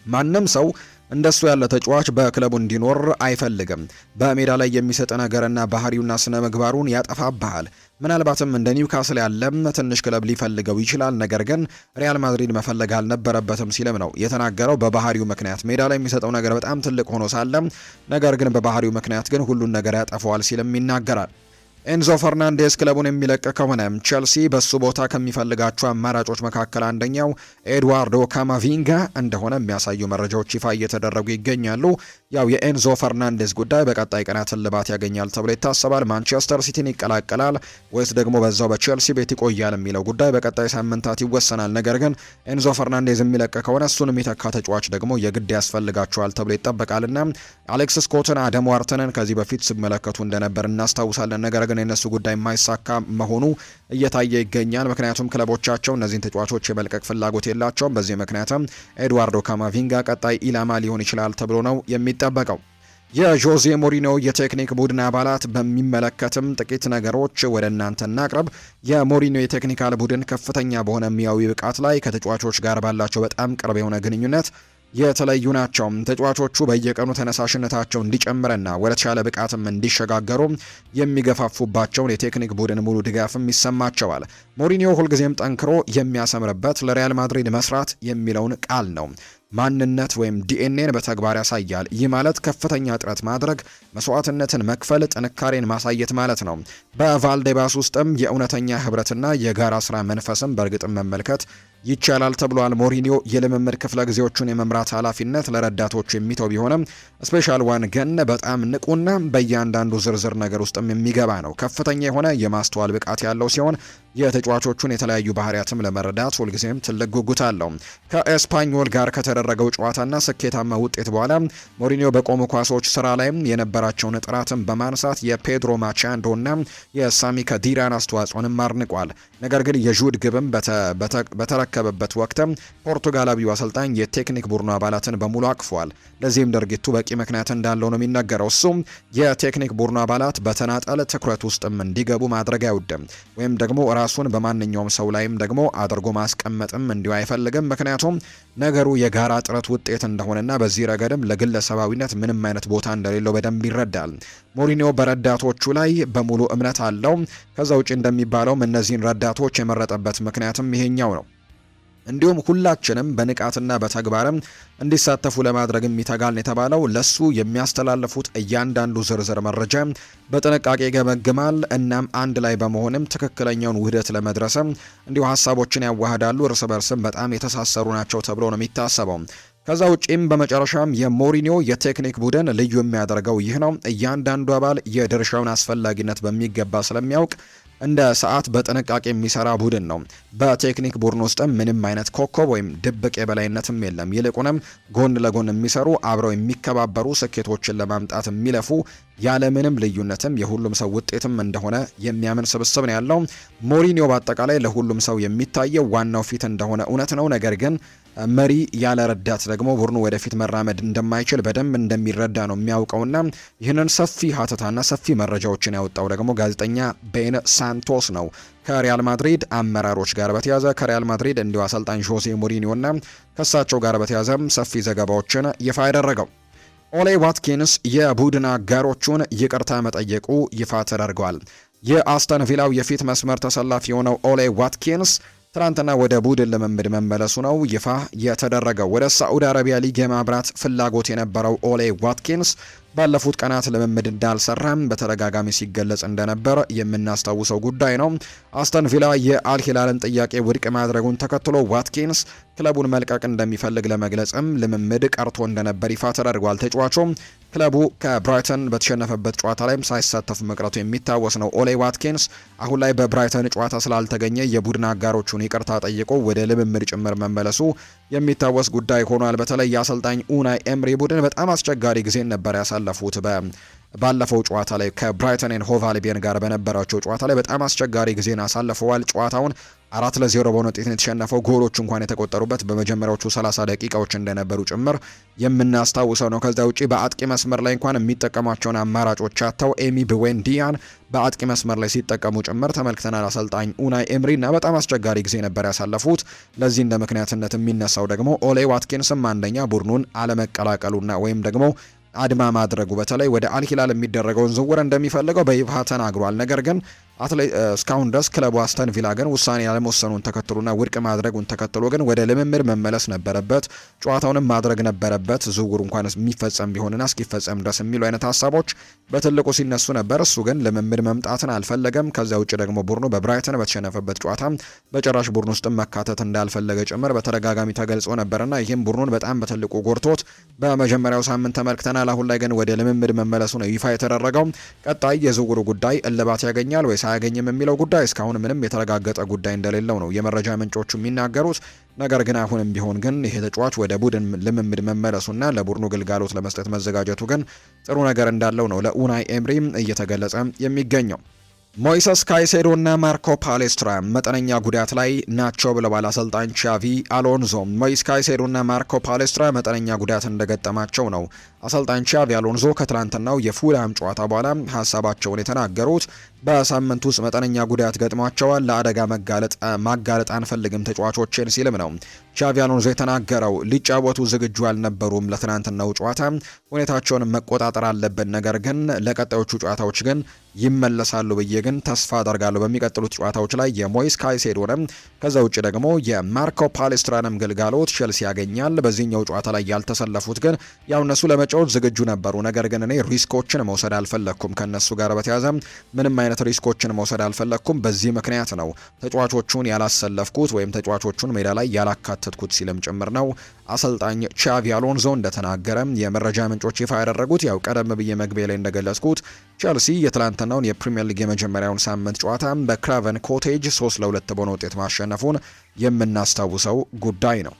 ማንም ሰው እንደሱ ያለ ተጫዋች በክለቡ እንዲኖር አይፈልግም። በሜዳ ላይ የሚሰጥ ነገርና ባህሪውና ስነ ምግባሩን ያጠፋብሃል። ምናልባትም እንደ ኒውካስል ያለም ትንሽ ክለብ ሊፈልገው ይችላል፣ ነገር ግን ሪያል ማድሪድ መፈለግ አልነበረበትም ሲልም ነው የተናገረው። በባህሪው ምክንያት ሜዳ ላይ የሚሰጠው ነገር በጣም ትልቅ ሆኖ ሳለም ነገር ግን በባህሪው ምክንያት ግን ሁሉን ነገር ያጠፋዋል ሲልም ይናገራል። ኤንዞ ፈርናንዴስ ክለቡን የሚለቅ ከሆነ ቼልሲ በሱ ቦታ ከሚፈልጋቸው አማራጮች መካከል አንደኛው ኤድዋርዶ ካማቪንጋ እንደሆነ የሚያሳዩ መረጃዎች ይፋ እየተደረጉ ይገኛሉ። ያው የኤንዞ ፈርናንዴስ ጉዳይ በቀጣይ ቀናት እልባት ያገኛል ተብሎ ይታሰባል። ማንቸስተር ሲቲን ይቀላቀላል ወይስ ደግሞ በዛው በቼልሲ ቤት ይቆያል የሚለው ጉዳይ በቀጣይ ሳምንታት ይወሰናል። ነገር ግን ኤንዞ ፈርናንዴስ የሚለቅ ከሆነ እሱን የሚተካ ተጫዋች ደግሞ የግድ ያስፈልጋቸዋል ተብሎ ይጠበቃልና አሌክስ ስኮትን፣ አደም ዋርተንን ከዚህ በፊት ሲመለከቱ እንደነበር እናስታውሳለን። ነገር ግን የነሱ ጉዳይ የማይሳካ መሆኑ እየታየ ይገኛል። ምክንያቱም ክለቦቻቸው እነዚህን ተጫዋቾች የመልቀቅ ፍላጎት የላቸውም። በዚህ ምክንያትም ኤድዋርዶ ካማቪንጋ ቀጣይ ኢላማ ሊሆን ይችላል ተብሎ ነው የሚጠበቀው። የጆዜ ሞሪኖ የቴክኒክ ቡድን አባላት በሚመለከትም ጥቂት ነገሮች ወደ እናንተ እናቅርብ። የሞሪኖ የቴክኒካል ቡድን ከፍተኛ በሆነ ሙያዊ ብቃት ላይ ከተጫዋቾች ጋር ባላቸው በጣም ቅርብ የሆነ ግንኙነት የተለዩ ናቸው። ተጫዋቾቹ በየቀኑ ተነሳሽነታቸው እንዲጨምርና ወደ ተሻለ ብቃትም እንዲሸጋገሩ የሚገፋፉባቸውን የቴክኒክ ቡድን ሙሉ ድጋፍም ይሰማቸዋል። ሞሪኒዮ ሁልጊዜም ጠንክሮ የሚያሰምርበት ለሪያል ማድሪድ መስራት የሚለውን ቃል ነው። ማንነት ወይም ዲኤንኤን በተግባር ያሳያል። ይህ ማለት ከፍተኛ ጥረት ማድረግ፣ መስዋዕትነትን መክፈል፣ ጥንካሬን ማሳየት ማለት ነው። በቫልዴባስ ውስጥም የእውነተኛ ህብረትና የጋራ ስራ መንፈስም በእርግጥም መመልከት ይቻላል ተብሏል። ሞሪኒዮ የልምምድ ክፍለ ጊዜዎቹን የመምራት ኃላፊነት ለረዳቶቹ የሚተው ቢሆንም ስፔሻል ዋን ግን በጣም ንቁና በእያንዳንዱ ዝርዝር ነገር ውስጥም የሚገባ ነው። ከፍተኛ የሆነ የማስተዋል ብቃት ያለው ሲሆን የተጫዋቾቹን የተለያዩ ባህሪያትም ለመረዳት ሁልጊዜም ትልቅ ጉጉት አለው። ከኤስፓኞል ጋር ከተደረገው ጨዋታና ስኬታማ ውጤት በኋላ ሞሪኒዮ በቆሙ ኳሶች ስራ ላይም የነበራቸውን ጥራትን በማንሳት የፔድሮ ማቻንዶና የሳሚ ከዲራን አስተዋጽኦንም አድንቋል። ነገር ግን የጁድ ግብም በተረከበበት ወቅትም ፖርቱጋላዊው አሰልጣኝ የቴክኒክ ቡድኑ አባላትን በሙሉ አቅፏል። ለዚህም ድርጊቱ በቂ ምክንያት እንዳለው ነው የሚነገረው። እሱም የቴክኒክ ቡድኑ አባላት በተናጠል ትኩረት ውስጥም እንዲገቡ ማድረግ አይወድም ወይም ደግሞ ራሱን በማንኛውም ሰው ላይም ደግሞ አድርጎ ማስቀመጥም እንዲሁ አይፈልግም። ምክንያቱም ነገሩ የጋራ ጥረት ውጤት እንደሆነና በዚህ ረገድም ለግለሰባዊነት ምንም አይነት ቦታ እንደሌለው በደንብ ይረዳል። ሞሪኒዮ በረዳቶቹ ላይ በሙሉ እምነት አለው። ከዛ ውጭ እንደሚባለውም እነዚህን ረዳቶች የመረጠበት ምክንያትም ይሄኛው ነው። እንዲሁም ሁላችንም በንቃትና በተግባርም እንዲሳተፉ ለማድረግም ይተጋል የተባለው ለሱ የሚያስተላልፉት እያንዳንዱ ዝርዝር መረጃ በጥንቃቄ ገመግማል። እናም አንድ ላይ በመሆንም ትክክለኛውን ውህደት ለመድረስም እንዲሁ ሀሳቦችን ያዋህዳሉ። እርስ በርስም በጣም የተሳሰሩ ናቸው ተብሎ ነው የሚታሰበው። ከዛ ውጪም በመጨረሻም የሞሪኒዮ የቴክኒክ ቡድን ልዩ የሚያደርገው ይህ ነው። እያንዳንዱ አባል የድርሻውን አስፈላጊነት በሚገባ ስለሚያውቅ እንደ ሰዓት በጥንቃቄ የሚሰራ ቡድን ነው። በቴክኒክ ቡድን ውስጥም ምንም አይነት ኮከብ ወይም ድብቅ የበላይነትም የለም። ይልቁንም ጎን ለጎን የሚሰሩ አብረው የሚከባበሩ ስኬቶችን ለማምጣት የሚለፉ ያለምንም ልዩነትም የሁሉም ሰው ውጤትም እንደሆነ የሚያምን ስብስብ ነው ያለው። ሞሪኒዮ በአጠቃላይ ለሁሉም ሰው የሚታየው ዋናው ፊት እንደሆነ እውነት ነው። ነገር ግን መሪ ያለ ረዳት ደግሞ ቡድኑ ወደፊት መራመድ እንደማይችል በደንብ እንደሚረዳ ነው የሚያውቀውና ይህንን ሰፊ ሀተታና ሰፊ መረጃዎችን ያወጣው ደግሞ ጋዜጠኛ ቤን ሳንቶስ ነው። ከሪያል ማድሪድ አመራሮች ጋር በተያዘ ከሪያል ማድሪድ እንዲሁ አሰልጣኝ ዦዜ ሞሪኒዮና ከሳቸው ጋር በተያዘም ሰፊ ዘገባዎችን ይፋ ያደረገው ኦሌ ዋትኪንስ የቡድን አጋሮቹን ይቅርታ መጠየቁ ይፋ ተደርገዋል። የአስተን ቪላው የፊት መስመር ተሰላፊ የሆነው ኦሌ ዋትኪንስ ትናንትና ወደ ቡድን ልምምድ መመለሱ ነው ይፋ የተደረገው። ወደ ሳዑዲ አረቢያ ሊግ የማብራት ፍላጎት የነበረው ኦሌ ዋትኪንስ ባለፉት ቀናት ልምምድ እንዳልሰራም በተደጋጋሚ ሲገለጽ እንደነበር የምናስታውሰው ጉዳይ ነው። አስተን ቪላ የአልሂላልን ጥያቄ ውድቅ ማድረጉን ተከትሎ ዋትኪንስ ክለቡን መልቀቅ እንደሚፈልግ ለመግለጽም ልምምድ ቀርቶ እንደነበር ይፋ ተደርጓል። ተጫዋቹም ክለቡ ከብራይተን በተሸነፈበት ጨዋታ ላይም ሳይሳተፍ መቅረቱ የሚታወስ ነው። ኦሌ ዋትኪንስ አሁን ላይ በብራይተን ጨዋታ ስላልተገኘ የቡድን አጋሮቹን ይቅርታ ጠይቆ ወደ ልምምድ ጭምር መመለሱ የሚታወስ ጉዳይ ሆኗል። በተለይ የአሰልጣኝ ኡናይ ኤምሪ ቡድን በጣም አስቸጋሪ ጊዜን ነበር ያሳለፉት። ባለፈው ጨዋታ ላይ ከብራይተን ኤንድ ሆቭ አልቢዮን ጋር በነበራቸው ጨዋታ ላይ በጣም አስቸጋሪ ጊዜን አሳልፈዋል። ጨዋታውን 4-0 በሆነ ውጤት የተሸነፈው ጎሎች እንኳን የተቆጠሩበት በመጀመሪያዎቹ 30 ደቂቃዎች እንደነበሩ ጭምር የምናስታውሰው ነው። ከዛ ውጪ በአጥቂ መስመር ላይ እንኳን የሚጠቀሟቸውን አማራጮች አጥተው ኤሚ ብዌንዲያን በአጥቂ መስመር ላይ ሲጠቀሙ ጭምር ተመልክተናል። አሰልጣኝ ኡናይ ኤምሪና በጣም አስቸጋሪ ጊዜ ነበር ያሳለፉት። ለዚህ እንደ ምክንያትነት የሚነሳው ደግሞ ኦሌ ዋትኪንስም አንደኛ ቡድኑን አለመቀላቀሉና ወይም ደግሞ አድማ ማድረጉ በተለይ ወደ አልሂላል የሚደረገውን ዝውውር እንደሚፈልገው በይፋ ተናግሯል። ነገር ግን እስካሁን ድረስ ክለቡ አስተን ቪላ ግን ውሳኔ ያለመወሰኑን ተከትሎና ውድቅ ማድረጉን ተከትሎ ግን ወደ ልምምድ መመለስ ነበረበት፣ ጨዋታውንም ማድረግ ነበረበት። ዝውውሩ እንኳን የሚፈጸም ቢሆንና እስኪፈጸም ድረስ የሚሉ አይነት ሀሳቦች በትልቁ ሲነሱ ነበር። እሱ ግን ልምምድ መምጣትን አልፈለገም። ከዚያ ውጭ ደግሞ ቡድኑ በብራይተን በተሸነፈበት ጨዋታ በጭራሽ ቡድኑ ውስጥ መካተት እንዳልፈለገ ጭምር በተደጋጋሚ ተገልጾ ነበርና ይህም ቡድኑን በጣም በትልቁ ጎርቶት በመጀመሪያው ሳምንት ተመልክተናል። አሁን ላይ ግን ወደ ልምምድ መመለሱ ነው ይፋ የተደረገው። ቀጣይ የዝውውሩ ጉዳይ እልባት ያገኛል ወይስ አያገኝም የሚለው ጉዳይ እስካሁን ምንም የተረጋገጠ ጉዳይ እንደሌለው ነው የመረጃ ምንጮቹ የሚናገሩት። ነገር ግን አሁንም ቢሆን ግን ይሄ ተጫዋች ወደ ቡድን ልምምድ መመለሱና ለቡድኑ ግልጋሎት ለመስጠት መዘጋጀቱ ግን ጥሩ ነገር እንዳለው ነው ለኡናይ ኤምሪ እየተገለጸ የሚገኘው። ሞይሰስ ካይሴዶ እና ማርኮ ፓሌስትራ መጠነኛ ጉዳት ላይ ናቸው ብለዋል አሰልጣኝ ቻቪ አሎንዞ። ሞይስ ካይሴዶ እና ማርኮ ፓሌስትራ መጠነኛ ጉዳት እንደገጠማቸው ነው አሰልጣኝ ቻቪ አሎንዞ ከትላንትናው የፉልሃም ጨዋታ በኋላ ሀሳባቸውን የተናገሩት። በሳምንት ውስጥ መጠነኛ ጉዳት ገጥሟቸዋል፣ ለአደጋ ማጋለጥ አንፈልግም ተጫዋቾችን ሲልም ነው ቻቪ አሎንዞ የተናገረው። ሊጫወቱ ዝግጁ አልነበሩም ለትናንትናው ጨዋታ፣ ሁኔታቸውን መቆጣጠር አለብን፣ ነገር ግን ለቀጣዮቹ ጨዋታዎች ግን ይመለሳሉ ብዬ ግን ተስፋ አደርጋለሁ። በሚቀጥሉት ጨዋታዎች ላይ የሞይስ ካይሴዶንም ከዛ ውጭ ደግሞ የማርኮ ፓሌስትራንም ግልጋሎት ቼልሲ ያገኛል። በዚህኛው ጨዋታ ላይ ያልተሰለፉት ግን ያው እነሱ ለመጫወት ዝግጁ ነበሩ፣ ነገር ግን እኔ ሪስኮችን መውሰድ አልፈለኩም። ከነሱ ጋር በተያያዘ ምንም አይነት ሪስኮችን መውሰድ አልፈለኩም። በዚህ ምክንያት ነው ተጫዋቾቹን ያላሰለፍኩት ወይም ተጫዋቾቹን ሜዳ ላይ ያላካተትኩት ሲልም ጭምር ነው አሰልጣኝ ቻቪ አሎንዞ እንደተናገረ የመረጃ ምንጮች ይፋ ያደረጉት። ያው ቀደም ብዬ መግቢያ ላይ እንደገለጽኩት ቼልሲ የትላንትናውን የፕሪሚየር ሊግ የመጀመሪያውን ሳምንት ጨዋታ በክራቨን ኮቴጅ 3-2 በሆነ ውጤት ማሸነፉን የምናስታውሰው ጉዳይ ነው።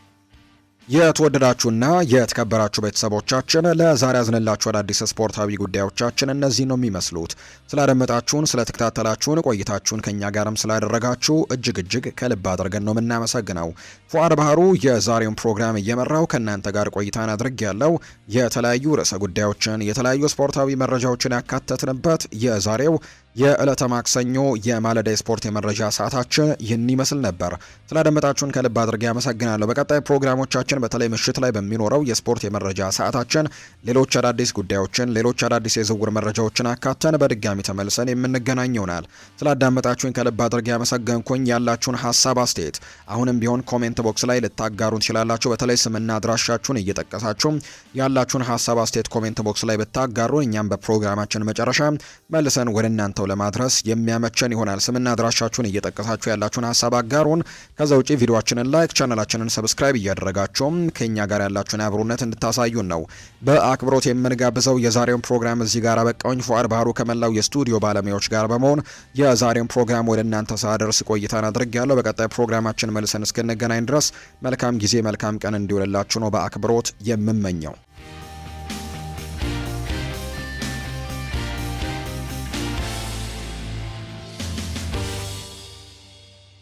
የተወደዳችሁና የተከበራችሁ ቤተሰቦቻችን ለዛሬ ያዝንላችሁ አዳዲስ ስፖርታዊ ጉዳዮቻችን እነዚህ ነው የሚመስሉት። ስላደመጣችሁን፣ ስለተከታተላችሁን፣ ቆይታችሁን ከኛ ጋርም ስላደረጋችሁ እጅግ ከልብ አድርገን ነው የምናመሰግነው። ፉአድ ባህሩ የዛሬውን ፕሮግራም እየመራው ከእናንተ ጋር ቆይታን አድርጌያለሁ። የተለያዩ ርዕሰ ጉዳዮችን፣ የተለያዩ ስፖርታዊ መረጃዎችን ያካተትንበት የዛሬው የዕለተ ማክሰኞ የማለዳ ስፖርት የመረጃ ሰዓታችን ይህን ይመስል ነበር። ስላደመጣችሁን ከልብ አድርጌ አመሰግናለሁ። በቀጣይ ፕሮግራሞቻችን በተለይ ምሽት ላይ በሚኖረው የስፖርት የመረጃ ሰዓታችን ሌሎች አዳዲስ ጉዳዮችን፣ ሌሎች አዳዲስ የዝውውር መረጃዎችን አካተን በድጋሚ ተመልሰን የምንገናኝ ይሆናል። ስላዳመጣችሁን ከልብ አድርጌ አመሰገንኩኝ። ያላችሁን ሀሳብ አስተያየት አሁንም ቢሆን ኮሜንት ቦክስ ላይ ልታጋሩን ትችላላችሁ። በተለይ ስምና አድራሻችሁን እየጠቀሳችሁ ያላችሁን ሀሳብ አስተያየት ኮሜንት ቦክስ ላይ ብታጋሩን እኛም በፕሮግራማችን መጨረሻ መልሰን ወደ እናንተው ለማድረስ የሚያመቸን ይሆናል። ስምና አድራሻችሁን እየጠቀሳችሁ ያላችሁን ሀሳብ አጋሩን። ከዛ ውጪ ቪዲዮአችንን ላይክ፣ ቻናላችንን ሰብስክራይብ እያደረጋችሁም ከኛ ጋር ያላችሁን አብሮነት እንድታሳዩን ነው በአክብሮት የምንጋብዘው። የዛሬውን ፕሮግራም እዚህ ጋር አበቃውኝ። ፉአድ ባህሩ ከመላው የስቱዲዮ ባለሙያዎች ጋር በመሆን የዛሬውን ፕሮግራም ወደ እናንተ ሳደርስ ቆይታን አድርጌያለሁ። በቀጣይ ፕሮግራማችን መልሰን እስክንገናኝ ድረስ መልካም ጊዜ መልካም ቀን እንዲውልላችሁ ነው በአክብሮት የምመኘው።